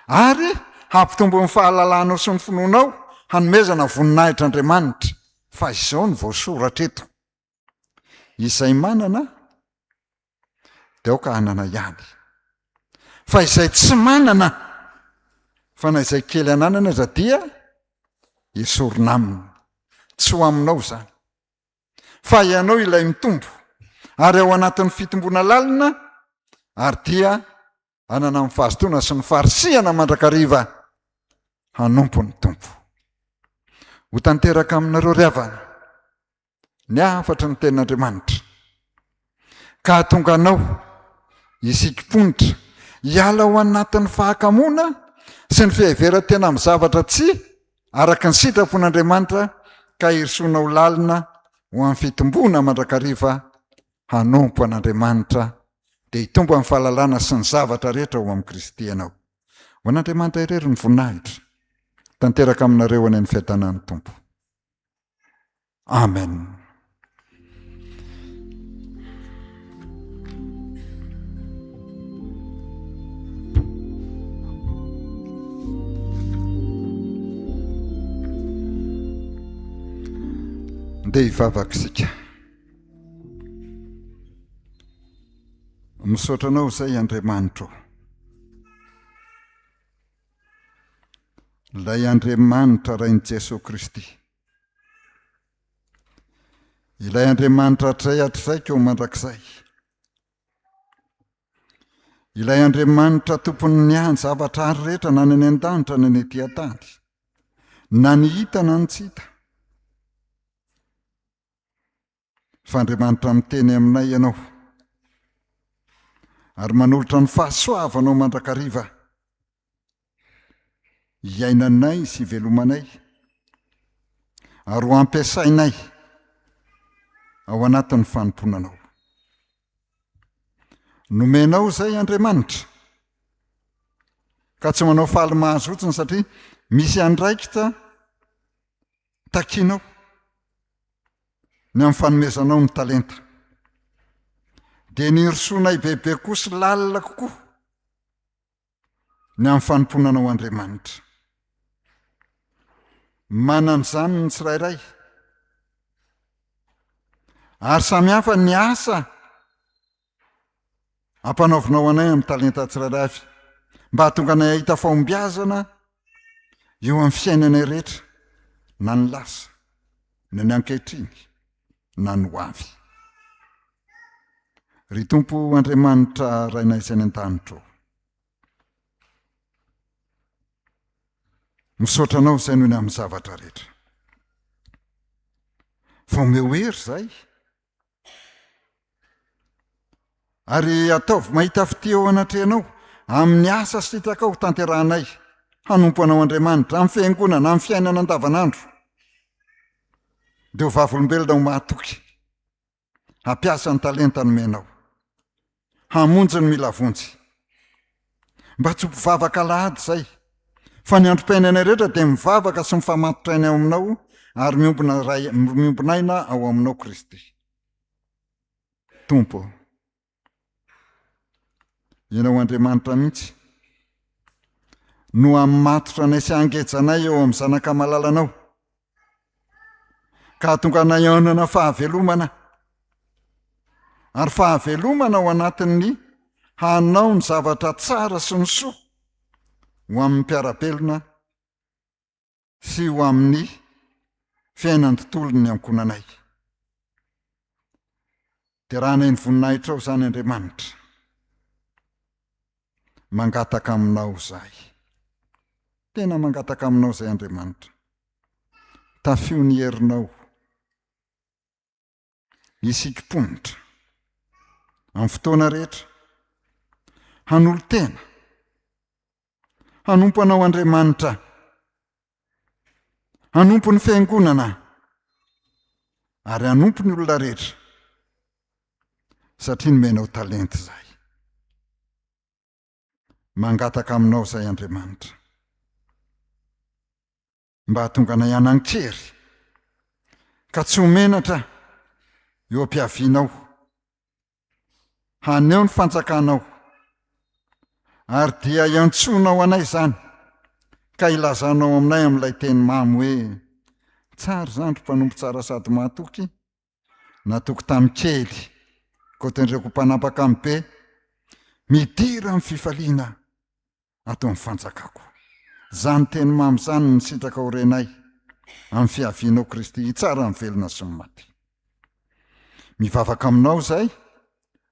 ary hampitombo ny fahalalanao sy ny finoanao hanomezana voninahitr'Andriamanitra fa izao ny voasoratra eto izay manana dia aoka hanana ihany fa izay tsy manana fa na izay kely ananana aza dia esorina aminy tsy ho aminao zany fa ianao ilay mitombo ary ao anatin'ny fitombona lalina ary dia anana amin'ny fahazotoana sy ny farisihana mandrakariva hanompo ny tompo ho tanteraka aminareo ry havana ny afatry ny tenin'Andriamanitra ka tonga anao isikimponitra hiala ao anatin'ny fahakamoana sy ny fiheveran-tena amin'ny zavatra tsy araka ny sitrapon'Andriamanitra ka irisoanao lalina ho amin'ny fitombona mandrakariva hanompo an'Andriamanitra dia hitombo amin'ny fahalalana sy ny zavatra rehetra ho amin'ny Kristy ianao ho an'Andriamanitra irery ny voninahitra tanteraka aminareo any amin'ny fiadanan'ny tompo amen. Dia hivavaka isika misaotranao izay Andriamanitra ilay Andriamanitra rain'i Jesosy Kristy ilay Andriamanitra hatray hatraika eo mandrakizay ilay Andriamanitra tompony ny zavatra ary rehetra na ny any an-danitra na ny ety an-tany na ny hita na ny tsy hita fa Andriamanitra miteny aminay ianao ary manolotra ny fahasoavanao mandrakariva hiainanay sy velomanay ary ho ampiasainay ao anatin'ny fanomponanao nomenao izay Andriamanitra ka tsy manao faly mahazo otsiny satria misy andraikitra takianao ny amin'ny fanomezanao ny talenta dia ny irisoanay bebe kosa lalina kokoa ny amin'ny fanomponanao Andriamanitra manan'izany ny tsirairay ary samihafa ny asa ampanaovinao anay amin'ny talenta tsirairay avy mba hahatonga anay ahita fahombiazana eo amin'ny fiainanay rehetra na ny lasa na ny ankehitriny na ny ho avy ry tompo Andriamanitra rainay izay ny an-danitra misaotranao izay noho ny amin'ny zavatra rehetra vao hery izay ary ataovy mahita fity ao anatrehanao amin'ny asa sitraka ao tanterahanay hanompo anao Andriamanitra amin'ny fiangonana amin'ny fiainana andavanandro dia ho vavolombelona ho mahatoky hampiasa ny talenta nomenao hamonjy ny mila vonjy mba tsy ho mpivavaka lahady izay fa ny androm-piainanay rehetra dia mivavaka sy mifamatotra aina ao aminao ary miombinaina ao aminao Kristy Tompo, ianao Andriamanitra mihitsy no hammatotra anay sy angejanay eo amin'ny zanak'amalalanao, ka tonga naionana fahavelomana, ary fahavelomana ao anatin'ny hanao ny zavatra tsara sy ny soa ho amin'ny mpiarabelona sy ho amin'ny fiainany tontolony ankonanay. Dia raha nay ny voninahitra ao izany Andriamanitra, mangataka aminao izay, tena mangataka aminao izay Andriamanitra, tafio ny herinao isikimponitra amin'ny fotoana rehetra, hanolo tena, hanompo anao Andriamanitra, hanompo ny fiangonana ary hanompo ny olona rehetra, satria nomenao talenta izay. Mangataka aminao izay Andriamanitra, mba hatonga nay hanan-kery ka tsy homenatra eo am-piavianao, haneo ny fanjakanao, ary dia iantsonao anay izany ka ilazanao aminay amin'ilay teny mamy hoe tsara izany ry mpanompo tsara sady mahatoky, natoky tamin'ny kely koatrandreko mpanapaka amin'ny be, midira amin'ny fifaliana atao amin'ny fanjakako. Zany teny mamy zany ny sitraka ho renay amin'ny fiavianao Kristy, tsara ny velona sy ny maty. Mivavaka aminao izay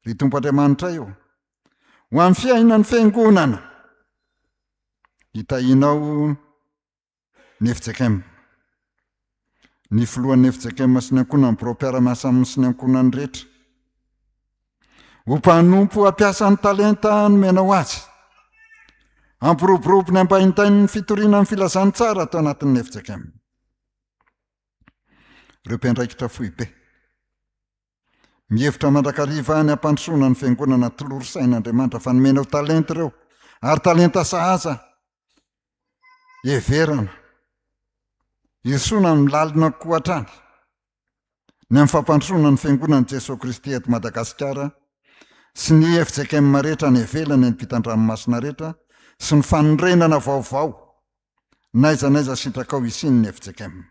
ry Tompo Andriamanitra io ho amin'ny fiainan'ny fiangonana, hitahinao ny Efjekema, ny filohan'ny Efjekema sy ny ankonany biro-piara-miasa aminy sy ny ankonany rehetra, ho mpanompo hampiasa ny talenta nomenao azy, ampiroborobo ny ambaintainy ny fitoriana amin'ny filazany tsara atao anatin'ny Efjekema. Ireo mpiandraikitra foibe mihevitra mandrakariva ny ampandrosoana ny fiangonana toloro sain'Andriamanitra fa nomenao talenta ireo, ary talenta sahaza everana isoana milalina koa hatrany ny amin'ny fampandrosoana ny fiangonan'i Jesosy Kristy eto Madagasikara sy ny Efjekema rehetra ny ivelany, ny mpitan-dranomasina rehetra sy ny fanorenana vaovao n'aiza sitrakao isin'ny Efjekema.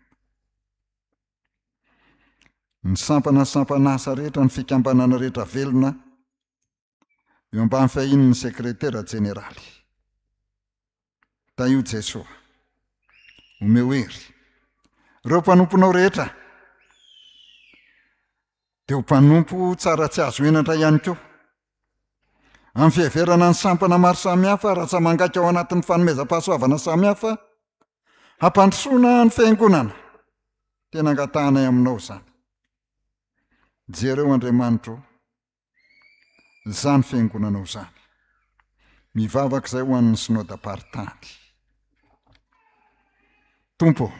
Ny sampana asa rehetra, ny fikambanana rehetra velona eo ambany fahin'ny sekretera jeneraly. Taio Jesosy, omeo hery ireo mpanomponao rehetra, dia ho mpanompo tsara tsy azo enatra ihany koa amin'ny fiheverana ny sampana maro samihafa, raha tsy mangaika ao anatin'ny fanomezam-pahasoavana samihafa, hampandrosoana ny fiangonana. Tena angatahanay aminao izany. Jereo Andriamanitra, izany fiangonanao izany, mivavaka izay ho an'ny synodam-paritany. Tompo,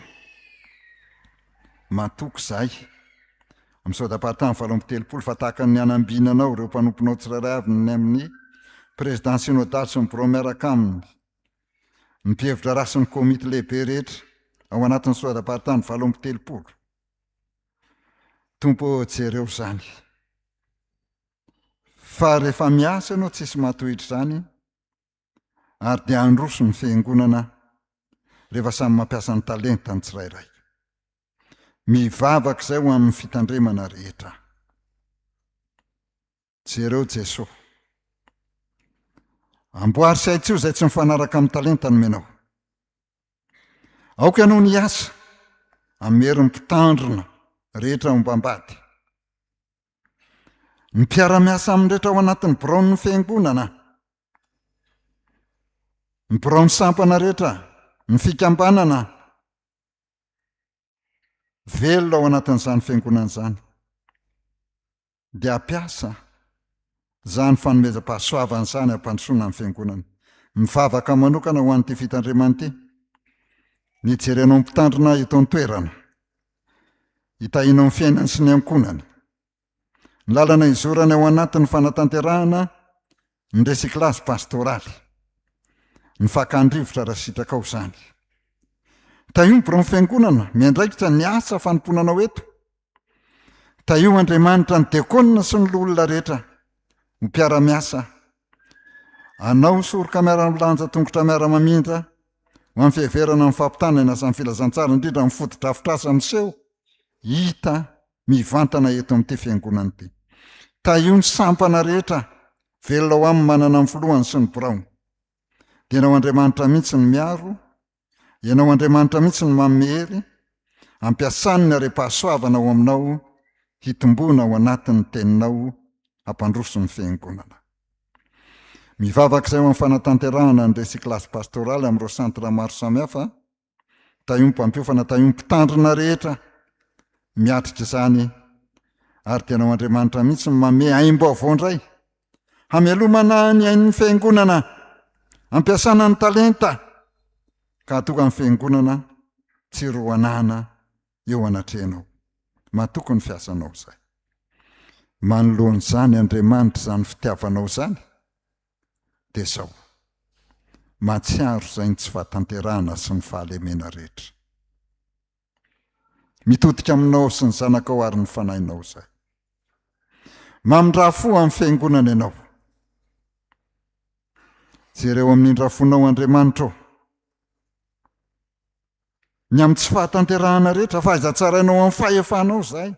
matoky izay amin'ny synodam-paritany 730 fa tahaka ny anambinanao ireo mpanomponao tsirairay avy ny amin'ny président synodal sy ny biro miaraka aminy, ny mpihevitra rasy ny komity lehibe rehetra ao anatin'ny synodam-paritany 730. Tompo, jereo izany, fa rehefa miasa ianao tsisy matohitra izany, ary dia androso ny fiangonana rehefa samy mampiasa ny talenta ny tsirairay. Mivavaka izay ho amin'ny fitandremana rehetra. Jereo Jesosy, amboary sy aitsio izay tsy mifanaraka amin'ny talenta nomenao. Aoka ianao ny asa amin'ny herin'ny mpitandrina rehetra ombambady, ny mpiara-miasa amin'ny rehetra ao anatin'ny biraon'ny fiangonana, ny biraon'ny sampana rehetra, ny fikambanana velona ao anatin'izany fiangonana izany, dia ampiasa izany fanomezam-pahasoavana izany ampandrosoana amin'ny fiangonana. Mivavaka manokana ho an'ity fitandremana ity, nijerenao mpitandrina eto an-toerana, hitahinao ny fiainany sy ny ankonany, ny lalana izorana ao anatin'ny fanatanterahana, ny recyclage pastoraly, ny fakandrivotra raha sitrakao izany. Taio ny biraon'ny fiangonana miandraikitra ny asa fanomponanao eto, taio Andriamanitra ny diakonina sy ny olona rehetra ny mpiara-miasa. Anao soroka miara-milanja tongotra miara-mamindra ho amin'ny fiheverana amin'ny fampitanana sy amin'ny filazantsara indrindra amin'ny foto-drafitrasa miseho, hita mivantana eto amin'ity fiangonana ity. Taio ny sampana rehetra velona ho amin'ny manana amin'ny filohany sy ny birao. Dia ianao Andriamanitra mihitsy ny miaro, ianao Andriamanitra mihitsy ny mamery, ampiasany ny are-pahasoavana ao aminao, hitombona ao anatin'ny teninao, hampandroso ny fiangonana. Mivavaka izay ao amin'ny fanatanterahana ny recyclage pastoraly amin'ireo centre maro samihafa, taio mpampiofana, taio mpitandrina rehetra miatrika izany, ary dia ianao Andriamanitra mihitsy ny mame aim-baovao indray, hamelomana ny ain'ny fiangonana, ampiasana ny talenta, ka hatonga ny fiangonana tsy roanana eo anatrehanao. Mahatoky ny fiasanao izay. Manoloan'izany Andriamanitra izany fitiavanao izany, dia izao, matsiaro izay ny tsy vatanterahana sy ny fahalemena rehetra. Mitodika aminao sy ny zanakao ary ny fanahinao izay. Mamindra-fo amin'ny fiangonana ianao. Jereo amin'ny indrafonao Andriamanitra. Ny amin'ny tsy fahatanterahana rehetra fahaiza-tsarainao amin'ny fahefanao izay.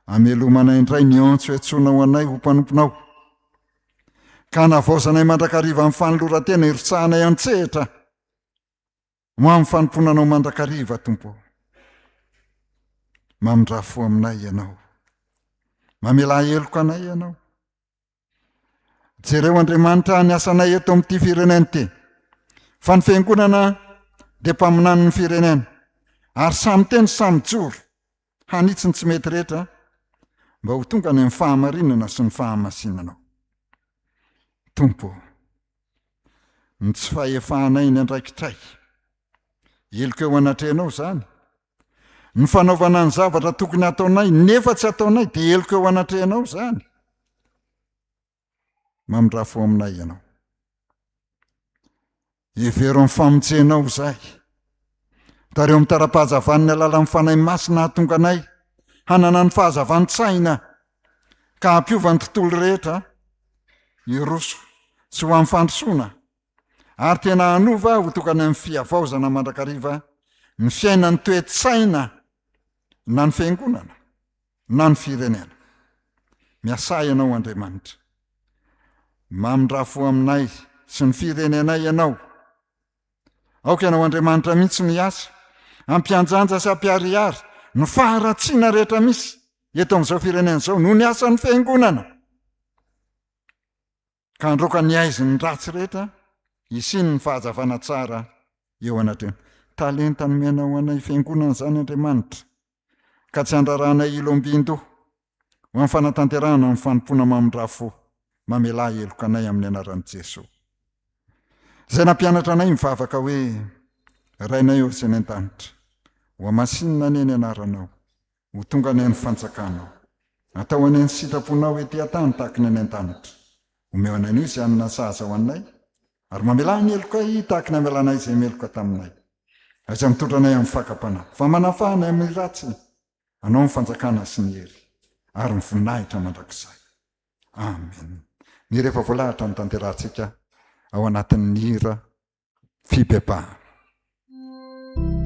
Amelomana indray ny antso iantsonao anay ho mpanomponao. Ka navaozanay mandrakariva amin'ny fanoloran-tena irotsahanay an-tsehatra. Mo amin'ny fanomponanao mandrakariva, Tompo. Mamindra-fo aminay ianao. Mamela heloka anay ianao. Jereo Andriamanitra ny asanay eto amin'ity firenena ity. Fa ny fiangonana dia mpaminany ny firenena, ary samy teny samy joro, hanitsy ny tsy mety rehetra, mba ho tonga ny amin'ny fahamarinana sy ny fahamasinanao. Tompo, ny tsy fahefanay ny andraikitray, heloka eo anatrehanao izany. Ny fanaovana ny zavatra tokony ataonay nefa tsy ataonay dia heloka eo anatrehanao izany. Mamindra-fo aminay ianao. Hevero amin'ny famonjenao izay. Dareo amin'ny tara-pahazavan'ny alalan'ny fanahy masina hahatonga anay hanana ny fahazavan-tsaina ka hampiova ny tontolo rehetra iroso sy ho amin'ny fandrosoana, ary tena hanova ho tokany amin'ny fiavaozana mandrakariva ny fiainan'ny toe-tsaina na ny fiangonana na ny firenena. Miasa ianao Andriamanitra. Mamindra-fo aminay sy ny firenenay ianao. Aoka ianao Andriamanitra mihitsy miasa, ampianjanja sy ampiharihary ny faharatsiana rehetra misy eto amin'izao firenena izao noho ny asan'ny fiangonana. Ka androka ny aiziny ratsy rehetra, isiny ny fahazavana tsara eo anatrehana. Talenta ny menao anay fiangonana izany Andriamanitra, ka tsy andraranay ilombindo ho amin'ny fanatanterahana ny fanompona mamindra-fo, mamela heloka anay amin'ny anaran'i Jesosy. Izay nampianatra anay mivavaka hoe rainay eo sy ny an-danitra, ho amasinina any ny anaranao, ho tonga any ny fanjakanao, atao any ny sitraponao ety an-tany tahaka ny any an-danitra. Omeo anay ny izay anina sahaza ho anay, ary mamela ny heloka tahaka ny amelanay izay meloka taminay. Aza mitondra anay amin'ny fakapana, fa manafahana amin'ny ratsy, anao ny fanjakana sy ny hery, ary ny voninahitra mandrakizay. Amen. Ny rehefa voalahatra ny tanterahantsika ao anatin'ny hira fibebahana. Yeah.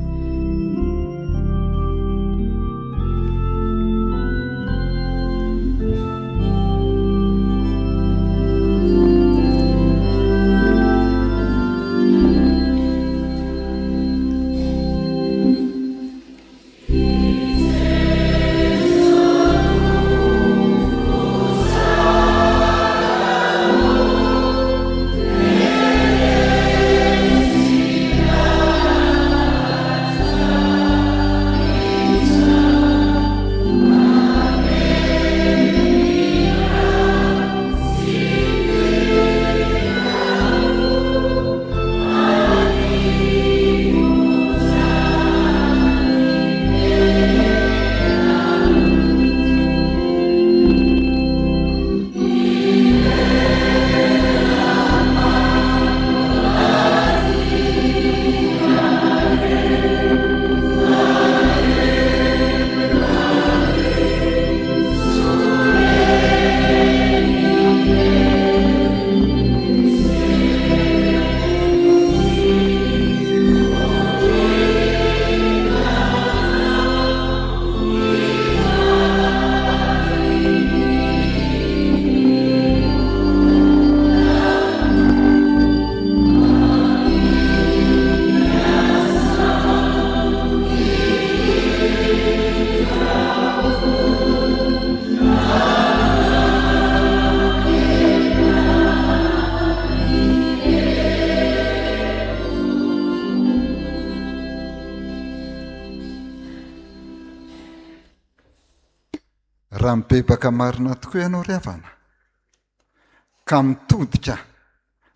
raha mibebaka marina tokoa ianao ry havana ka mitodika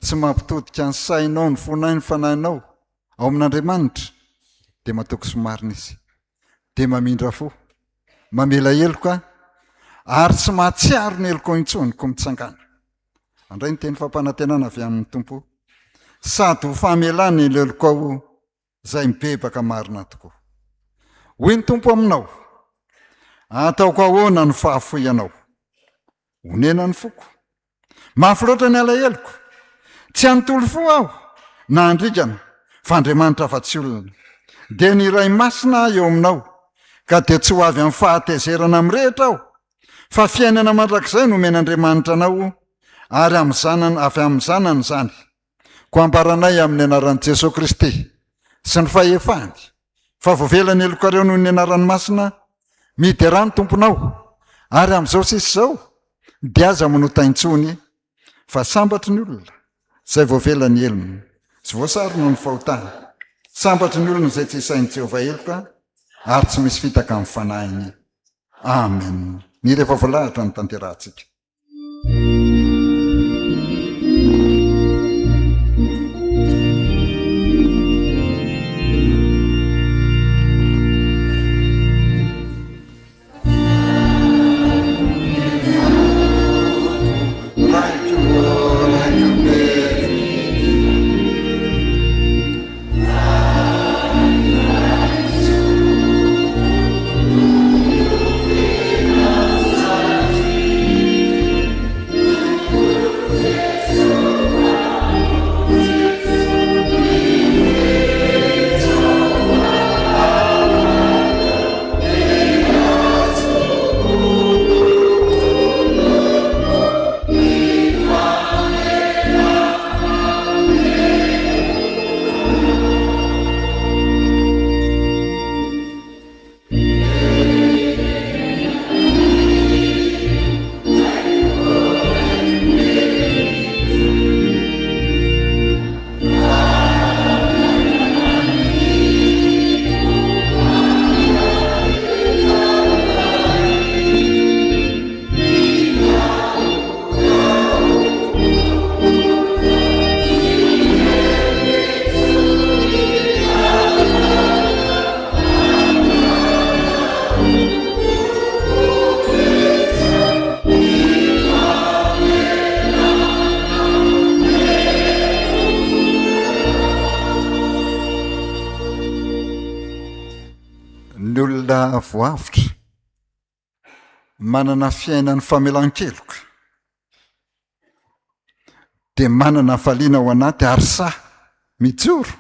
sy mampitodika ny sainao ny fonay ny fanahinao ao amin'Andriamanitra dia matoko sy marina izy dia mamindra fo mamela heloka ary tsy mahatsiaro ny heloko intsoniko mitsangana andray ny teny fampanantenana avy amin'ny tompo sady ho famelany ny heloko ao izay mibebaka marina tokoa hoy ny tompo aminao ataoko ahoana ny fahafoyanao honena ny foko mafy loatra ny alaheloko tsy anontolo fo aho na andrikana fa Andriamanitra afa-tsy olona dia ny iray masina eo aminao ka dia tsy ho avy amin'ny fahatezerana amin'ny rehetra aho fa fiainana mandrakizay no omen'Andriamanitra anao ary amin'ny zanany avy amin'ny zanany izany ko ambaranay amin'ny anaran'i Jesosy Kristy sy ny fahefahany fa voavelany helokareo noho ny anarany masina midy rano tomponao ary amin'izao sisy izao dia aza manotaintsony fa sambatry ny olona izay voavelany helony sy voasary noho ny fahotany sambatry ny olona izay tsy isainy Jehovah heloka ary tsy misy fitaka amin'ny fanahiny amen ny rehefa voalahatra ny tanterahantsika ny olona voavitra manana fiainany famelan-keloka dia manana faliana ao anaty ary sahy mijoro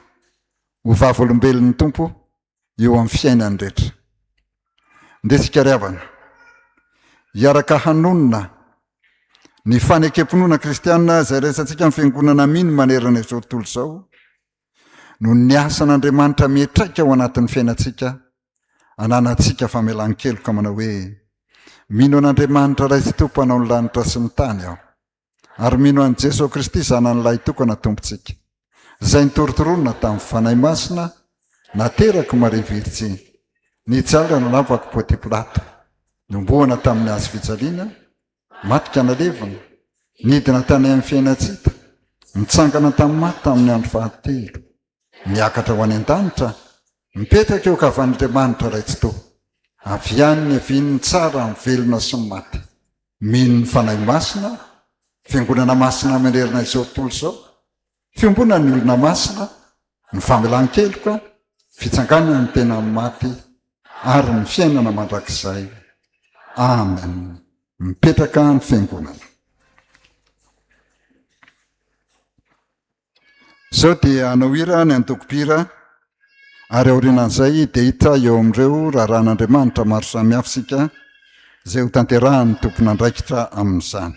ho vavolombelon'ny tompo eo amin'ny fiainany rehetra ndesika ry havana hiaraka hanonona ny fanekem-pinoana kristianina izay resantsika amin'ny fiangonana miny manerana izao tontolo izao no ny asan'Andriamanitra mihetraika ao anatin'ny fiainantsika ananantsika famelan-keloka manao hoe mino an'Andriamanitra ray sy tompo anao ny lanitra sy ny tany aho ary mino an'i Jesosy Kristy zanan'ilay tokana tompontsika izay nitorotoronina tamin'ny fanahy masina nateraka Maria Virtsy nijalana navaka Ponty Pilato nomboana tamin'ny hazo fijaliana matika nalevina nidina tany amin'ny fiainantsika mitsangana tamin'ny maty tamin'ny andro fahatelo miakatra ho any an-danitra mipetraka eo kavan'Andriamanitra ray tsy toa avy any ny avin'ny tsara ny velona sy ny maty mino ny fanahy masina fiangonana masina manerana izao tontolo izao fiombonana ny olona masina ny famelan-keloka fitsanganana ny tena maty ary ny fiainana mandrakizay amen mipetraka ny fiangonana izao dia anao hira ny antokopira ary aorianan'izay dia hita eo amin'ireo raharan'Andriamanitra maro samihafa sika izay ho tanterahan'ny tompon'andraikitra amin'izany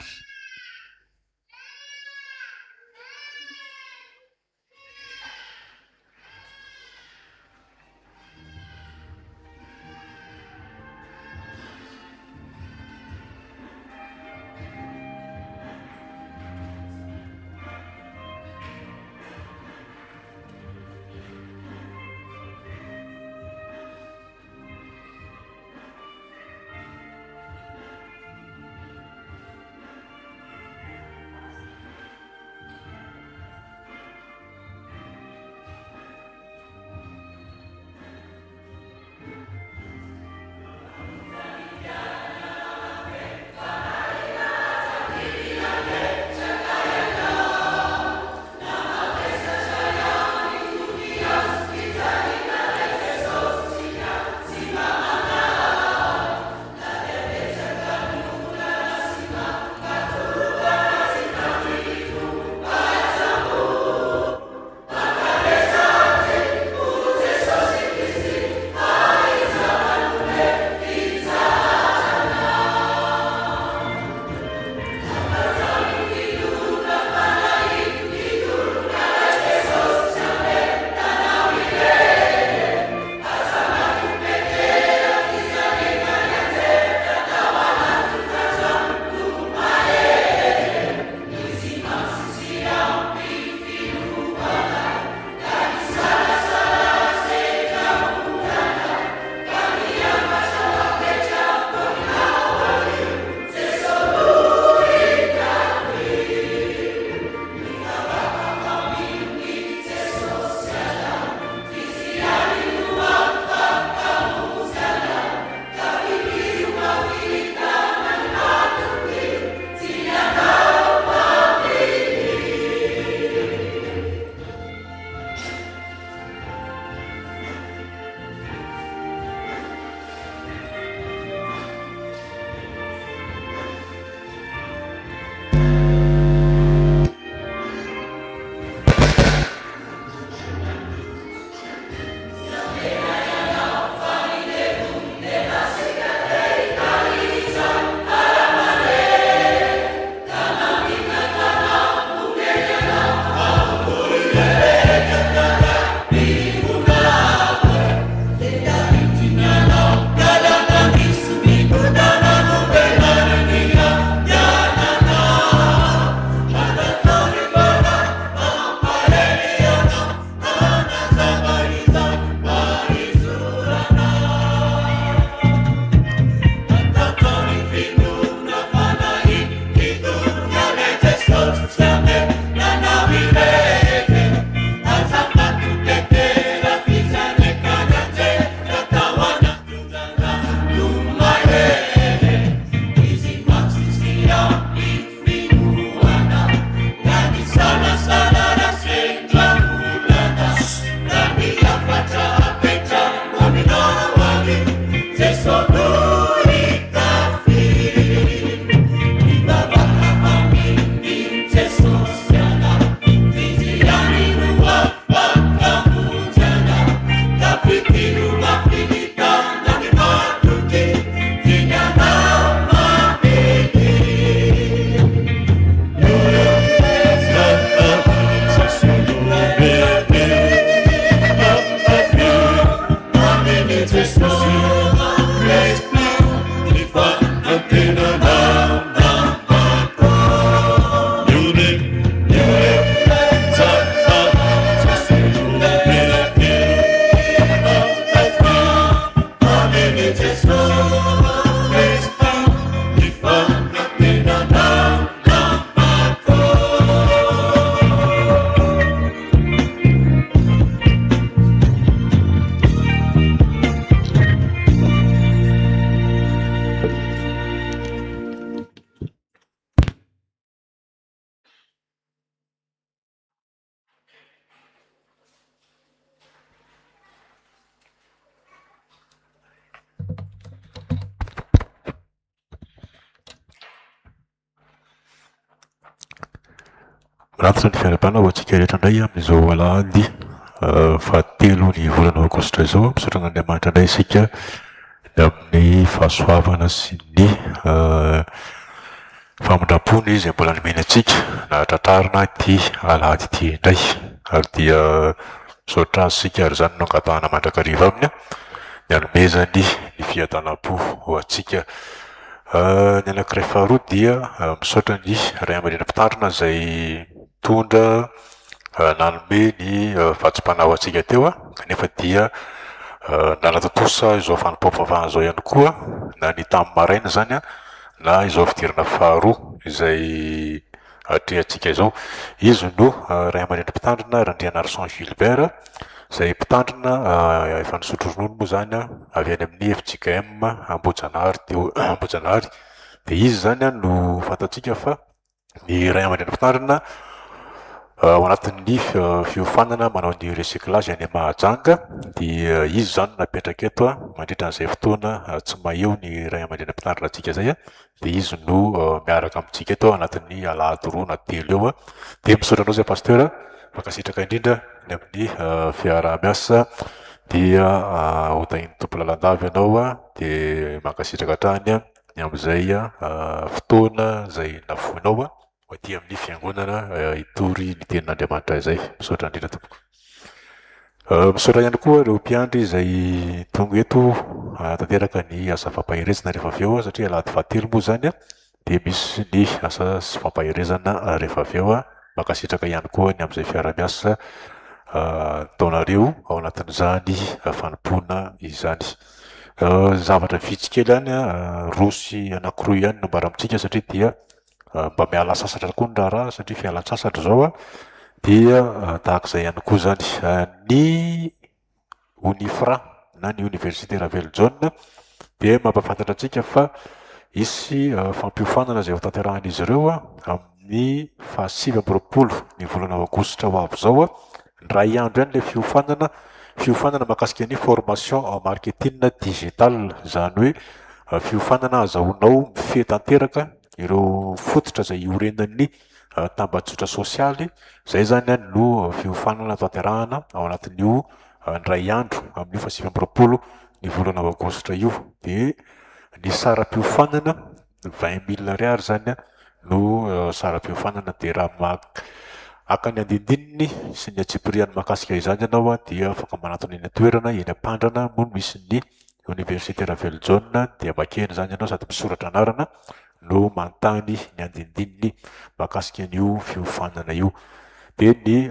Ratsy ny fiara-bana ho antsika rehetra indray amin'izao alahady fahatelo ny volana aogositra izao misaotra an'Andriamanitra indray isika amin'ny fahasoavana sy ny famindram-pony izay mbola nomeny antsika na tratrarina ity alahady ity indray ary dia misaotra azy isika ary izany no angatahana mandrakariva aminy ny anomezany ny fiadanam-po ho antsika. Ny anankiray faharoa dia misaotra ny ray aman-dreny mpitandrina izay mitondra nanome ny vatsim-panahy ho antsika teo kanefa dia nanatotosa izao fanompoam-pavahana izao ihany koa na ny tamin'ny maraina zany na izao fidirana faharoa izay atrehantsika izao. Izy no ray aman-dreny mpitandrina Randriana Arsan Gilbert izay mpitandrina efa nisotro ronono moa zany avy any amin'ny FJKM Ambojanahary dia izy zany no fantatsika fa ny ray aman-dreny mpitandrina ao anatin'ny fiofanana manao ny recyclage any Mahajanga dia izy zany napetraka eto mandritra an'izay fotoana tsy maheo ny ray aman-dreny mpitandrina antsika zay dia izy no miaraka amintsika eto anatin'ny alahady roa na telo eo dia misaotra anao zay pasteur mankasitraka indrindra ny amin'ny fiara-miasa dia hotahiny tompo lalandavy ianao dia mankasitraka hatrany ny amin'izay fotoana izay navoinao aty amin'ny fiangonana hitory ny tenin'Andriamanitra izay. Misaotra indrindra tompoko. Misaotra ihany koa ireo mpiandry izay tonga eto tanteraka ny asa fampaherezana rehefa avy eo satria alahady fahatelo moa zany dia misy ny asa sy fampaherezana rehefa avy eo. Mankasitraka ihany koa ny amin'izay fiara-miasa taonareo ao anatin'izany fanompoana izany. Zavatra vitsy kely ihany rosy anankiroa ihany no mbara amintsika satria dia mba miala sasatra koa ny raharaha satria fialan-tsasatra zao dia tahak'izay ihany koa zany ny Unifra na ny Université Ravel John dia mampafantatra antsika fa hisy fampiofanana izay ho tanterahan'izy ireo amin'ny fahasivy amby roapolo ny volana aogositra ho avy zao ny ray andro ihany ilay fiofanana mahakasika ny formation en marketing digital zany hoe fiofanana azahoanao mifehy tanteraka ireo fototra izay iorenan'ny tambazotra sosialy zay zany no fiofanana tanterahana ao anatin'io ny ray andro amin'io fahasivy amby roapolo ny volana aogositra io dia ny saram-piofanana 20 000 ariary zany no saram-piofanana dia raha aka ny andindininy sy ny atsipiriany mahakasika izany ianao dia afaka manatona eny toerana eny ampandrana moa misy ny Université Ravel John dia makeny zany ianao sady misoratra anarana no mantany ny andindininy mahakasika an'io fiofanana io. Dia ny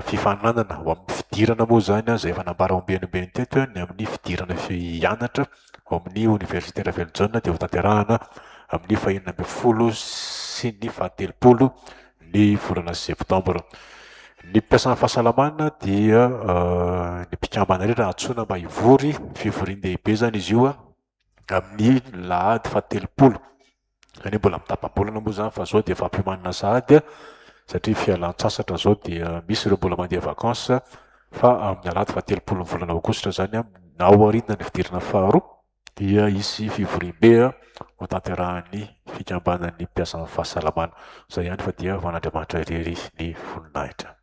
fifananana ho amin'ny fidirana moa zany izay efa nambara ombenibeny teto ny amin'ny fidirana fianatra ao amin'ny Université Ravel John dia ho tanterahana amin'ny 20 sy ny 30 ny volana septambra. Ny mpiasan'ny fahasalamana dia ny mpikambana rehetra antsoina mba hivory fivorian-dehibe zany izy io amin'ny lahady 30 any mbola mitapa-bolana moa zany fa zao dia efa ampimanana sahady satria fialan-tsasatra zao dia misy ireo mbola mandeha vakansa fa amin'ny alahady 30 ny volana aogositra zany na ao aoriana ny fidirana faharoa dia hisy fivoriam-be ho tanterahan'ny fikambanan'ny mpiasan'ny fahasalamana. Zay ihany fa dia van'Andriamanitra irery ny voninahitra.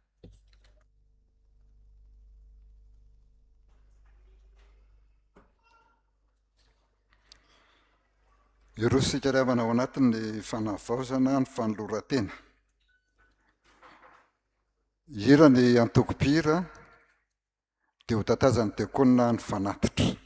Irosika ravana ao anatin'ny fanavaozana ny fanoloran-tena. Hira ny antoko-pihira dia ho tatazan'ny diakonina ny fanatitra.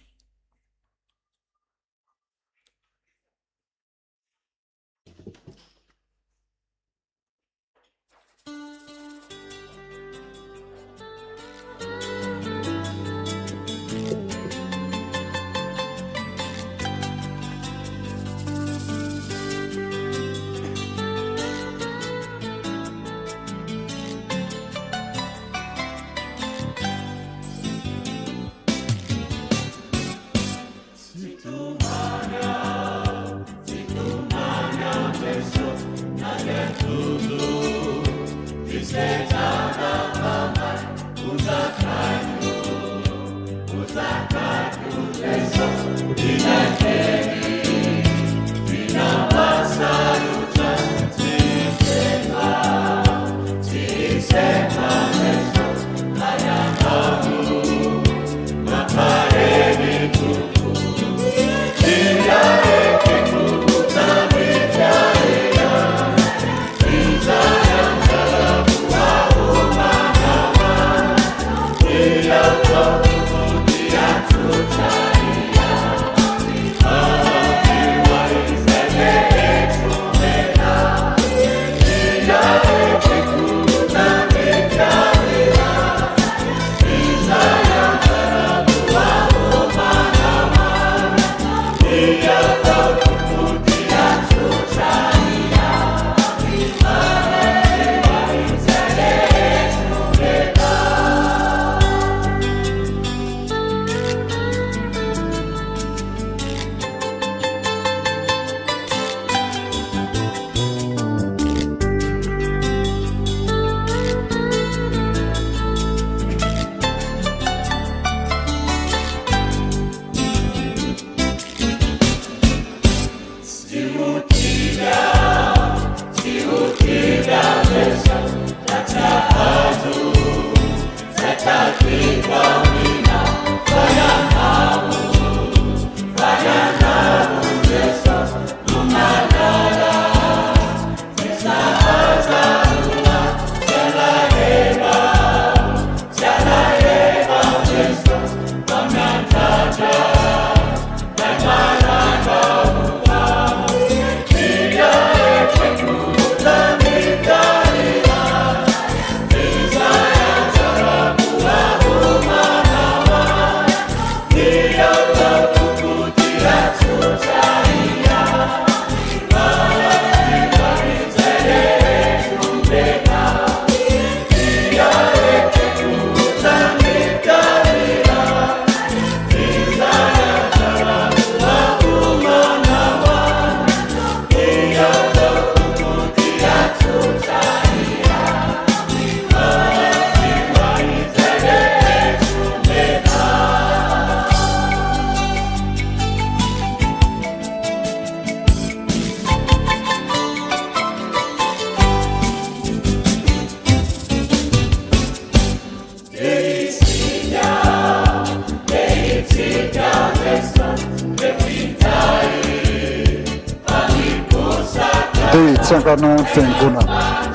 Tsangana fiangonana.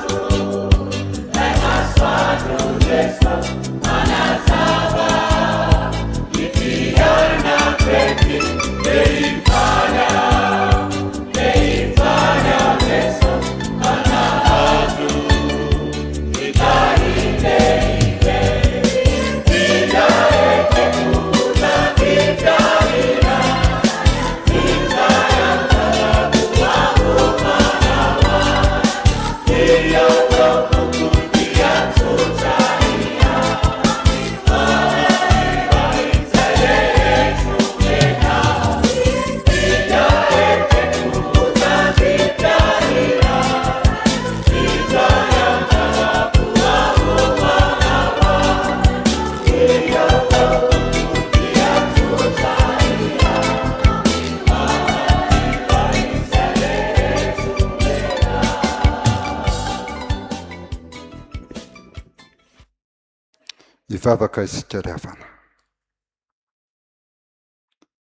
Ivavaka isika ry havana.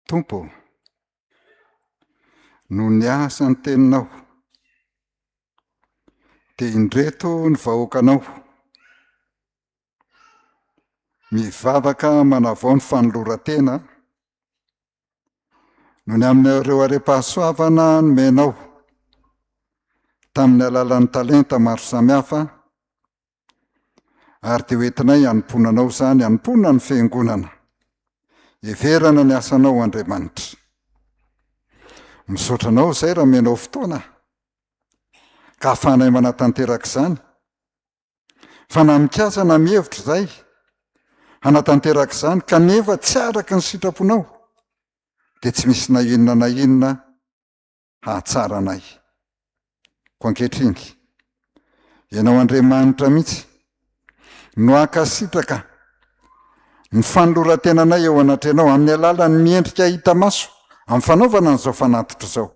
Tompo, no ny asa ny teninao, dia indreto ny vahoakanao, mivavaka manavao ny fanoloran-tena no ny amin'ireo are-pahasoavana nomenao tamin'ny alalan'ny talenta maro samihafa, ary dia hoentinay hanomponanao izany, hanomponana ny fiangonana, heverana ny asanao Andriamanitra. Misaotra anao izay raha menao fotoana ka hahafahanay manatanteraka izany, fa na mikasa na mihevitra izay hanatanteraka izany kanefa tsy araka ny sitraponao, dia tsy misy na inona hahatsara anay. Ko ankehitriny, ianao Andriamanitra mihitsy no ankasitraka ny fanoloran-tenanay eo anatrenao amin'ny alalan'ny miendrika hita maso amin'ny fanaovana an'izao fanatitra izao.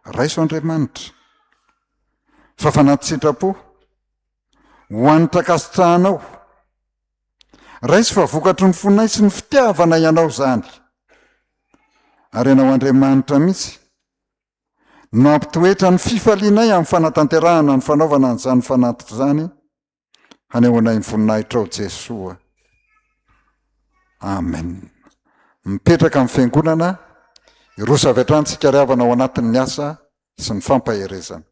Raiso Andriamanitra, fa fanaty-sitrapo ho anitra-kasitrahanao. Raiso fa vokatry ny fonay sy ny fitiavana ianao izany. Ary ianao Andriamanitra mihitsy no ampitoetra ny fifalianay amin'ny fanatanterahana ny fanaovana an'izany fanatitra izany, hanehoanay ny voninahitra ao Jesoa. Amen. Mipetraka amin'ny fiangonana, iroso avy hatrany tsika ry havana ao anatin'ny asa sy ny fampaherezana.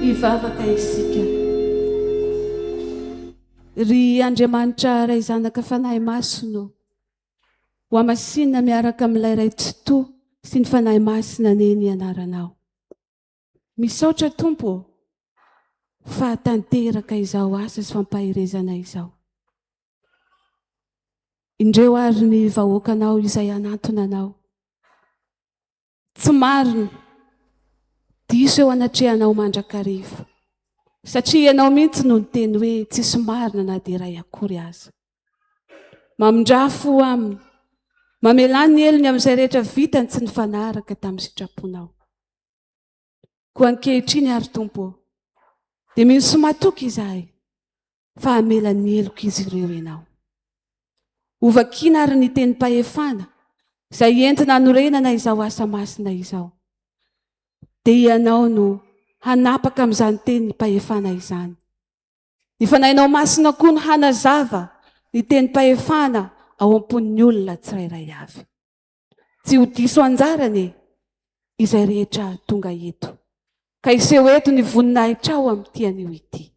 ivavaka isika ry Andriamanitra ray zanaka fanahy masino ho amasinina miaraka amin'ilay ray tsotoa sy ny fanahy masina neny anaranao. Misaotra Tompo fa tanteraka izao asa sy fampahirezana izao. Indreo ary ny vahoakanao izay anatona anao. Tsy marina diso eo anatrehanao mandrakarivo, satria ianao mihitsy no niteny hoe tsisy marina na dia iray akory aza. Mamindrafo aminy, mamelany ny elony amin'izay rehetra vitany tsy ny fanaraka tamin'ny sitraponao. Koa ankehitriny ary Tompo, dia misy matoky izahay fa hamela ny eloko izy ireo ianao. Ovakina ary ny teny pahefana izay entina hanorenana izao asa masina izao. Dia ianao no hanapaka amin'izany teny pahefana izany. Ny fanahinao masina koa no hanazava ny teny pahefana ao am-pon'ny olona tsirairay avy. Tsy ho diso anjarany izay rehetra tonga eto, ka iseho eto ny voninahitra ao amin'ity anio ity.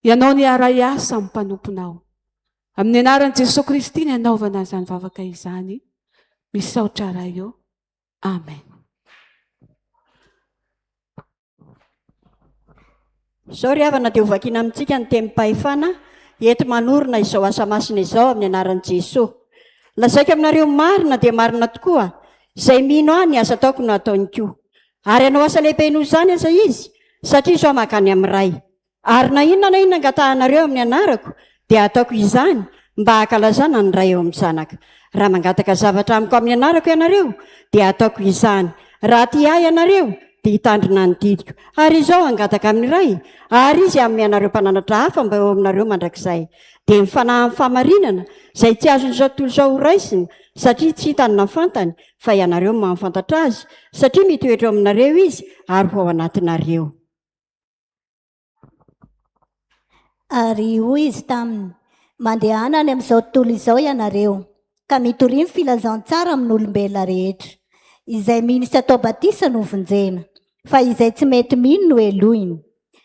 Ianao ny aray asa amin'ny mpanomponao. Amin'ny anaran'i Jesosy Kristy ny anaovana izany vavaka izany, misaotra raha eo. Amen. Zao ry havana dia hovakina amintsika ny teny pahefana ety manorina izao asa masina izao amin'ny anaran'i Jesosy. Lazaiko aminareo marina dia marina tokoa izay mino ahy ny asa ataoko no ataony koa. Ary anao asa lehibe noho izany aza izy, satria izao makany amin'ny ray. Ary na inona angatahanareo amin'ny anarako dia ataoko izany mba hakalazana ny ray eo amin'ny zanaka. Raha mangataka zavatra amiko amin'ny anarako ianareo dia ataoko izany. Raha tia ahy ianareo dia hitandrina ny didiko. Ary izao angataka amin'ny ray, ary izy amin'ny anareo mpananatra hafa mba eo aminareo mandrakizay. Dia mifanahy amin'ny famarinana izay tsy azon'izao tontolo izao ho raisina, satria tsy hitany na fantany, fa ianareo mahafantatra azy, satria mitoetra aminareo izy ary ho ao anatinareo. Ary hoy izy taminy, mandehanany amin'izao tontolo izao ianareo, ka mitorimy filazantsara amin'ny olombelona rehetra, izay mino sy atao batisa no vonjena, fa izay tsy mety mino no elohiny.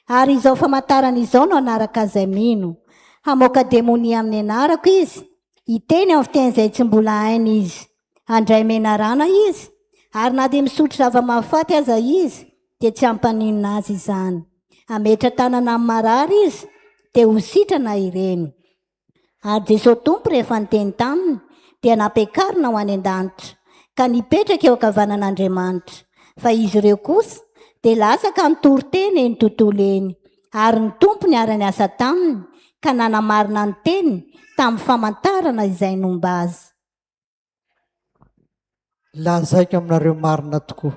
Ary izao famantarana izao no anaraka izay mino, hamoaka demonia amin'ny anarako izy, hiteny amin'ny fiteny izay tsy mbola hainy izy, handray menarana izy, ary na dia misotro zava-mahafaty aza izy, dia tsy hampaninina azy izany. Hametra tanana amin'ny marary izy, dia ho sitrana ireny. Ary Jesosy Tompo rehefa niteny taminy dia napekarina ho any an-danitra, ka nipetraka eo ankavanan'Andriamanitra. Fa izy ireo kosa dia lasaka nitory-teny eny tontolo eny, ary ny Tompo niara niasa taminy, ka nanamarina ny teny tamin'ny famantarana izay nomba azy. Lazaiko aminareo marina tokoa,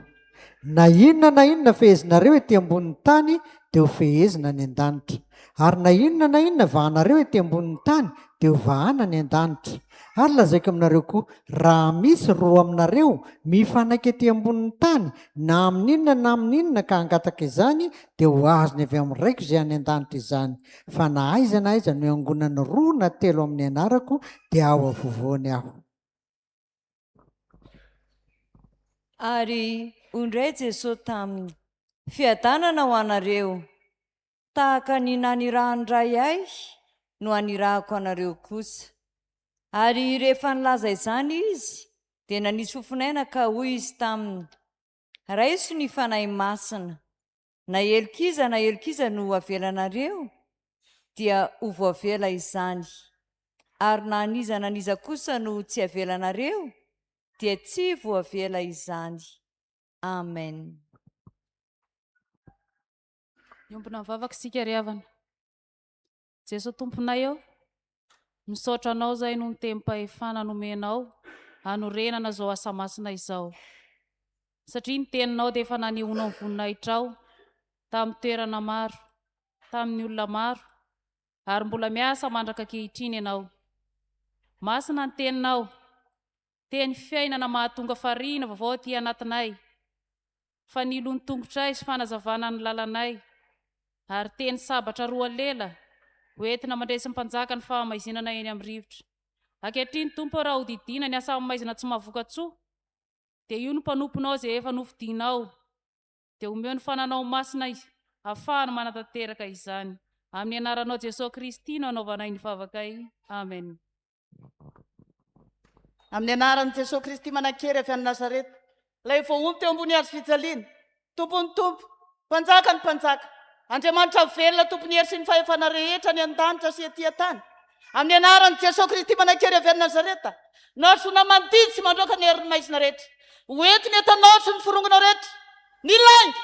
na inona fehezinareo ety ambonin'ny tany dia ho fehezina ny an-danitra, ary na inona vahanareo ety ambonin'ny tany dia ho vahana ny an-danitra. Ary lazaiko aminareo koa, raha misy roa aminareo mifanaiky ety ambonin'ny tany na amin'inona ka hangataka izany, dia ho azony avy amin'ny raiko izay any an-danitra izany. Fa na aiza no iangonany roa na telo amin'ny anarako dia ao avovoany aho. Ary ondray Jesosy taminy, fiadanana ho anareo, tahaka ny nanirahany ray ahy no anirahako anareo kosa. Ary rehefa nilaza izany izy dia nanisy fofinaina ka hoy izy taminy, raiso ny fanahy masina, na elokiza no avelanareo dia ho voavela izany, ary na aniza kosa no tsy avelanareo dia tsy voavela izany. Amen. Niombona mivavaka isika ry havana. Jesosy Tomponay eo, misaotra anao zay no niteny-pahefana nomenao hanorenana zao asa masina izao. Satria ny teninao dia efa nanehoanao ny voninahitra ao tamin'ny toerana maro, tamin'ny olona maro, ary mbola miasa mandraka ankehitriny ianao. Masina ny teninao, teny fiainana mahatonga fariana vaovao aty anatinay, fanilo ny tongotray sy fanazavana ny lalanay, ary teny sabatra roa lela hoentina mandresy ny mpanjaka ny fahamaizinana eny amin'ny rivotra. Ankehitriny Tompo raha ho didina ny asa maizina tsy mahavoka-tsoa, dia io no mpanomponao izay efa nofidinao, dia omeo ny fananao masina ahafahana manatanteraka izany amin'ny anaranao Jesosy Kristy no anaovanay ny favakay. Amen. Amin'ny anaran'i Jesosy Kristy manan-kery avy any Nazareta, ilay voaomby teo ambony hazo fijaliana, tompony tompo, mpanjaka ny mpanjaka, Andriamanitra velona tompony hery sy ny fahefana rehetra ny an-danitra sy etỳ tany. Amin'ny anaran'i Jesosy Kristy manan-kery avy any Nazareta, naotrona mandidy sy mandroaka ny herin'ny maizina rehetra, hoenti ny etanaotry ny forongona rehetra, ny langy,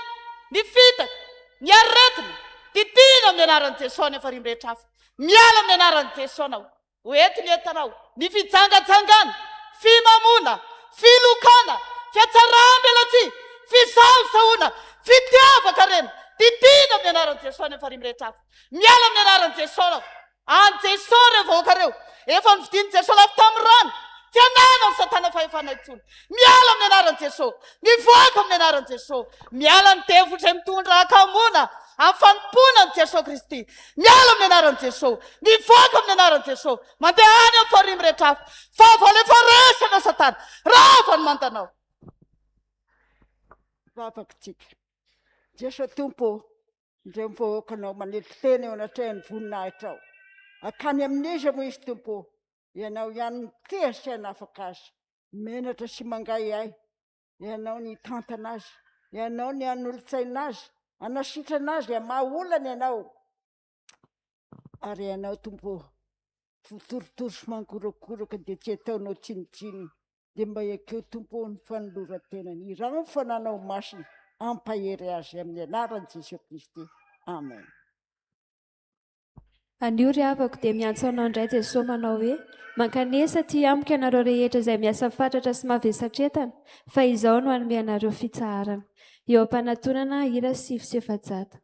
ny fitaka, ny aretina, titina amin'ny anaran'i Jesosy ny afarim rehetra hafa. Miala amin'ny anaran'i Jesosy anao, hoenti ny etanao, ny fijangajangana, fimamona, filokana, fiatsaram-belatsy, fisaosaona, fitiavaka rena, titina amin'ny anaran'i Jesosy ny afarim rehetra hafa. Miala amin'ny anaran'i Jesosy anao, any Jesosy revoaka reo, efa nividiny Jesosy lafy tamin'ny rano, tsy anana ny satana fahefana intsony. Miala amin'ny anaran'i Jesosy, mivoaka amin'ny anaran'i Jesosy, miala ny devil izay mitondra hakamona amin'ny fanomponan'i Jesosy Kristy. Miala amin'ny anaran'i Jesosy, mivoaka amin'ny anaran'i Jesosy, mandeha any amin'ny farimy rehetra hafa. Favalefa resana satana, rava ny mandanao. Vavatsika Jesosy tompo, ndray mivoakanao manety teny eo anatrehany voninahitra ao. Akany amin'iza moa izy tompo, ianao ihany tia sy hanafaka azy, menatra sy mangay ahy, ianao ny tantana azy, ianao ny an'olotsaina azy, anasitrana azy, amaolana ianao. Ary ianao tompo, fotorotoro sy mangorokoroka dia tsy ataonao tsinitsiny, dia mba ekeo tompo ny fanoloran-tenany, iraha ny fananao masina, ampahery azy amin'ny anaran'i Jesosy Kristy. Amen. Anio ry havako dia miantso anao indray Jesosy manao hoe mankanesa ty amiko ianareo rehetra izay miasa fatratra sy mavesatra entana, fa izao no hanome anareo fitsaharana. Eo am-panatonana hira 700.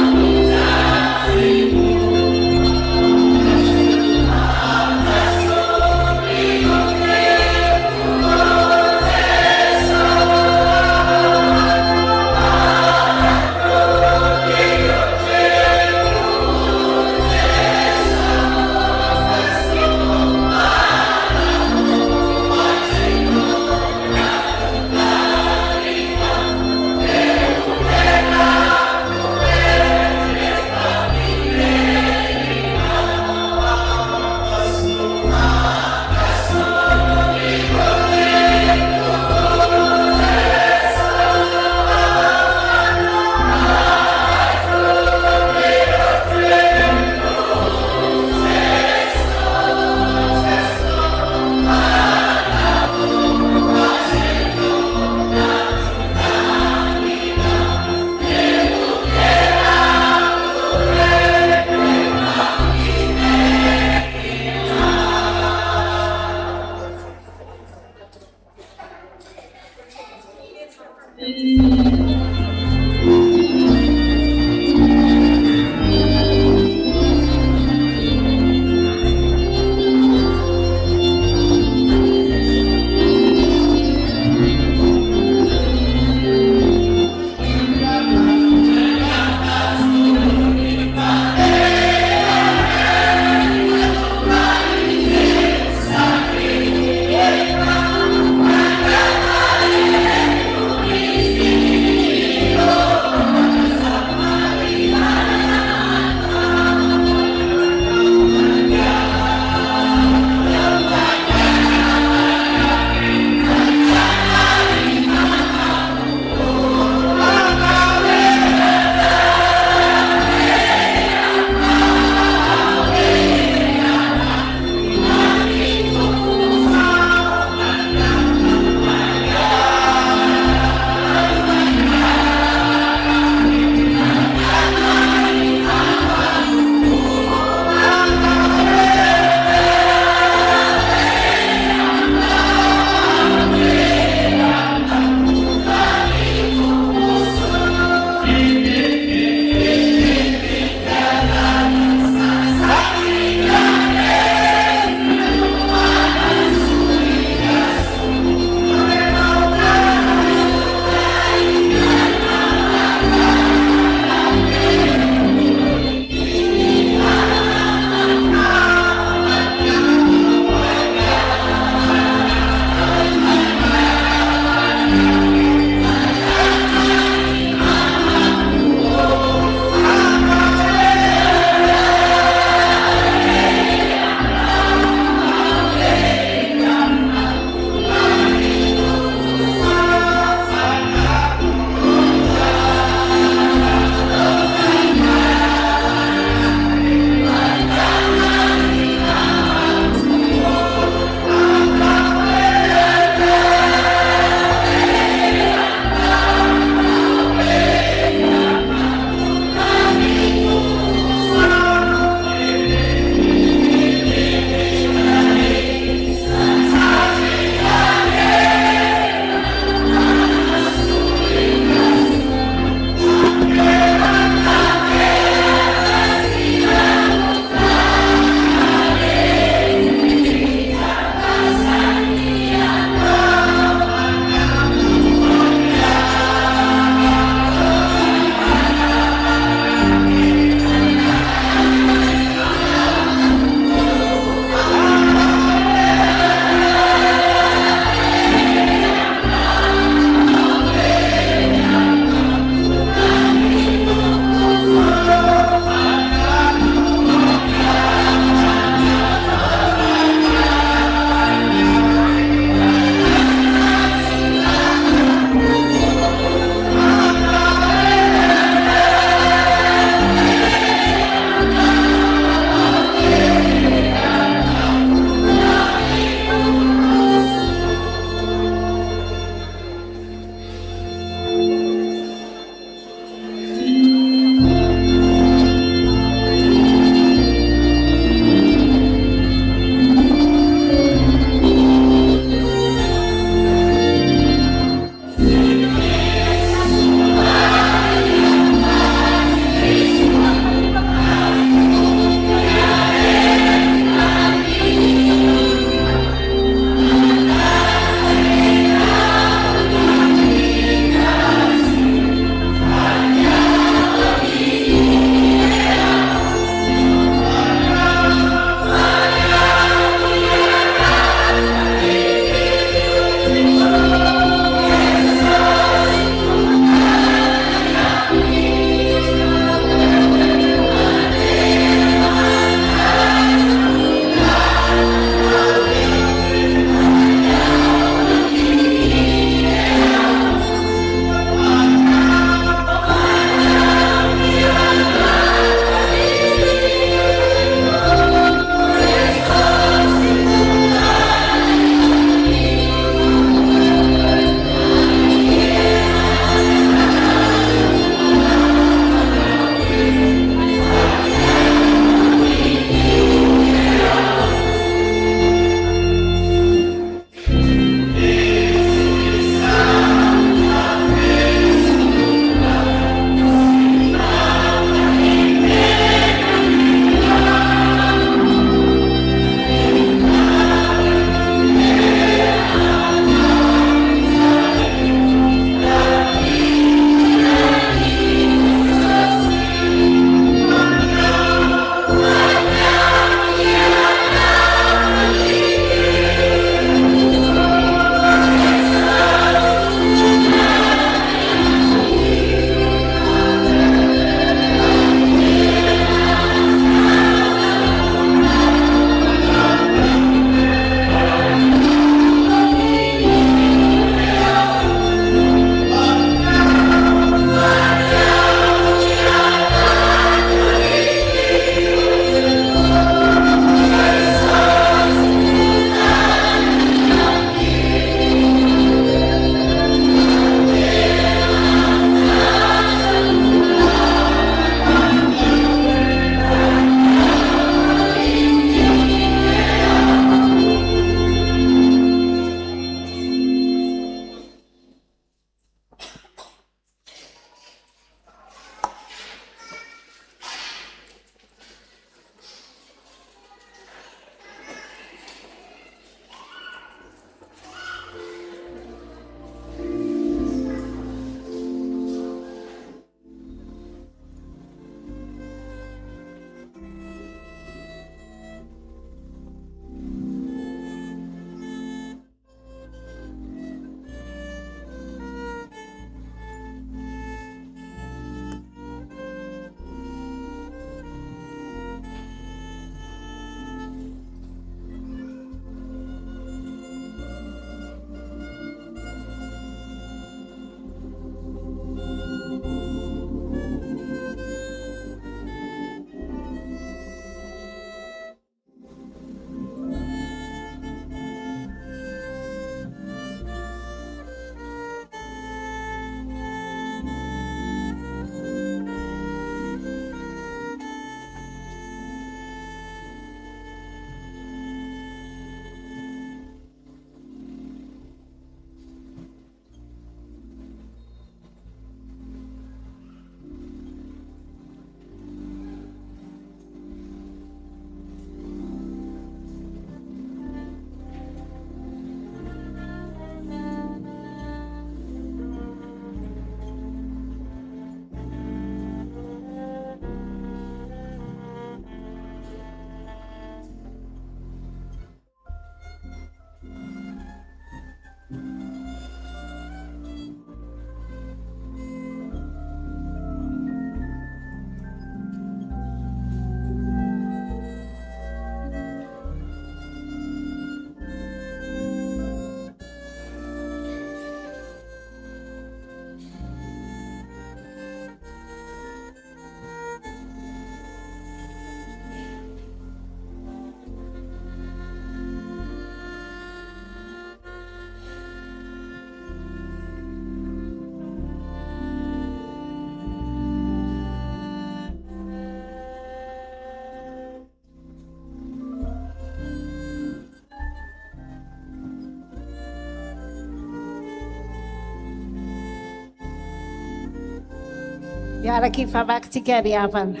Iaraka ifavakintsika ry havana.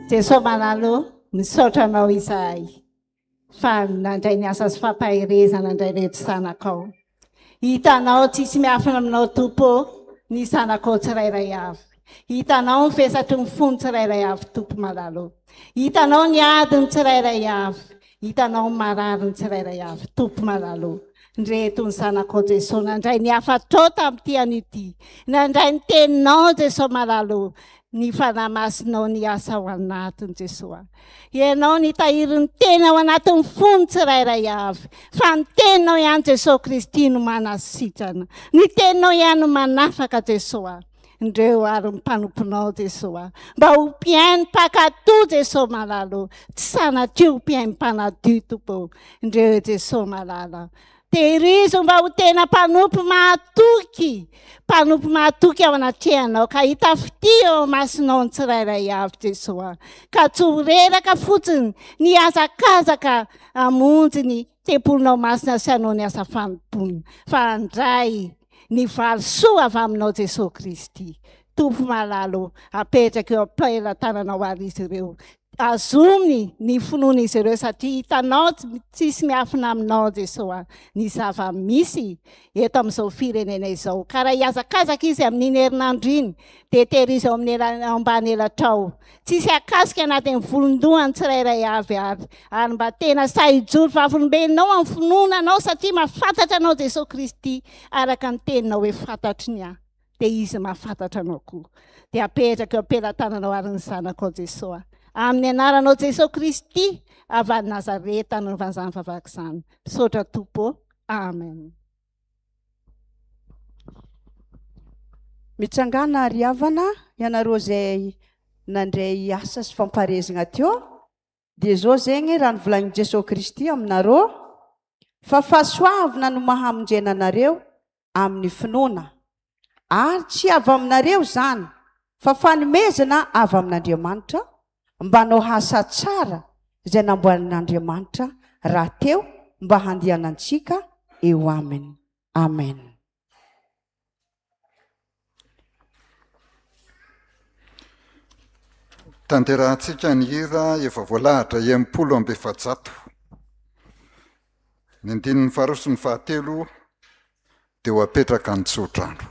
Jesosy manalo misaotra anao izahay fa nandray ny asa sy fampahirezana indray reto zanakao. Hitanao tsisy miafina aminao tompo ny zanakao tsirairay avy. Hitanao ny fesatry ny fony tsirairay avy tompo malalo. Hitanao ny adiny tsirairay avy. Hitanao ny marary ny tsirairay avy tompo malalo. Ndreto ny zanakao Jesosy nandray ny afatrao tamin'ity an'ity. Nandray ny teninao Jesosy malalo. Ny fanamasinao ny asa ao anatiny Jesosy. Ianao ny tahiry ny tena ao anatin'ny fony tsirairay avy. Fa ny teninao ihany Jesosy Kristy no manasitrana. Ny teninao ihany no manafaka Jesosy. Ndreo ary mpanomponao Jesosy. Mba ho mpiainy mpakato Jesosy malalo. Tsy sanatria ho mpiainy mpanadio tompo. Ndreo Jesosy malala. Tehirizo mba ho tena mpanompo mahatoky. Mpanompo mahatoky ao anatrehanao. Ka hitafity ao masinao ny tsirairay avy Jesosy. Ka tsy ho reraka fotsiny ny azakazaka amonjy ny tempolinao masina sy anao ny asa fanompony. Fa andray ny valisoa avy aminao Jesosy Kristy. Tompo malalo apetraka eo am-pelantananao ary izy ireo. Azominy ny finoana izy ireo satria hitanao tsisy miafina aminao Jesosy. Ny zava-misy eto amin'izao firenena izao. Ka raha hiazakazaka izy amin'iny herinandro iny dia tehirizy ao amin'ny ambany elatrao. Tsisy akasika anatin'ny volondohany tsirairay avy ary. Ary mba tena sahijoly vavolombelonao amin'ny finoananao satria mahafantatra anao Jesosy Kristy araka ny teninao hoe fantatry ny ahy. Dia izy mahafantatra anao koa. Dia apetraka eo am-pelantananao ary ny zanakao Jesosy. Amin'ny anaranao Jesosy Kristy avy any Nazareta no vanzany vavaka izany. Misaotra tompo. Amen. Mitsangana ry havana ianareo izay nandray asa sy famparezana teo. Dia zao zegny raha novolanin Jesosy Kristy aminareo fa fahasoavana no mahamonjena anareo amin'ny finoana. Ary tsy avy aminareo zany fa fanomezana avy amin'Andriamanitra mba hanao asa tsara izay namboarin'Andriamanitra raha teo mba handehanantsika eo aminy. Amen. Tanterahantsika ny hira efa voalahatra 100 ny andininy faharoa sy ny fahatelo dia ho apetraka ny tsotrandro.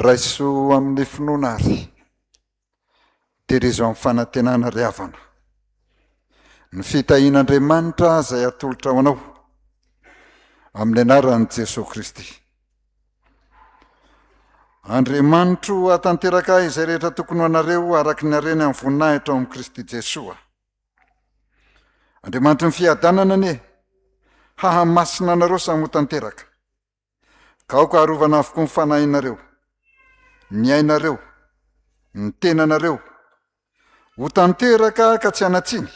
Raiso amin'ny finoana ary terizo amin'ny fanantenana ry havana. Ny fitahian'Andriamanitra izay atolotra ho anao amin'ny anaran'i Jesosy Kristy. Andriamanitro atanteraka izay rehetra tokony ho anareo araka ny hareny amin'ny voninahitra ao amin'ny Kristy Jesosy. Andriamanitra ny fiadanana anie hahamasina anareo samy ho tanteraka ka aoka harovana avokoa ny fanahinareo, ny ainareo, ny tenanareo ho tanteraka ka tsy anatsiny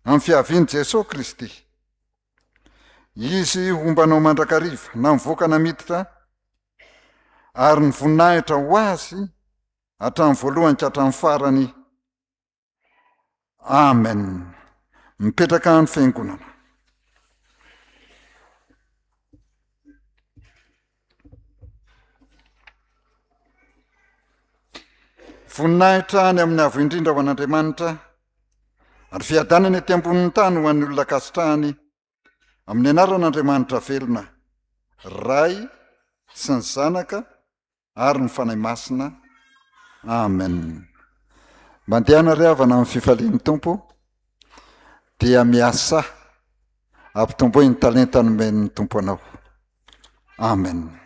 amin'ny fiaviany Jesosy Kristy. Izy ombanao mandrakariva na mivoaka namiditra ary ny voninahitra ho azy hatramin'ny voalohany ka hatramin'ny farany. Amen. Mipetraka ny fiangonana. Voninahitra ny amin'ny avo indrindra ho an'Andriamanitra ary fiadanany aty ambonin'ny tany ho an'ny olona kasitrahany amin'ny anaran'Andriamanitra velona, Ray sy ny Zanaka ary ny fanahy masina. Amen. Mandehana ry havana amin'ny fifalian'ny Tompo dia miasa ampitomboy ny talenta nomen'ny Tompo anao. Amen.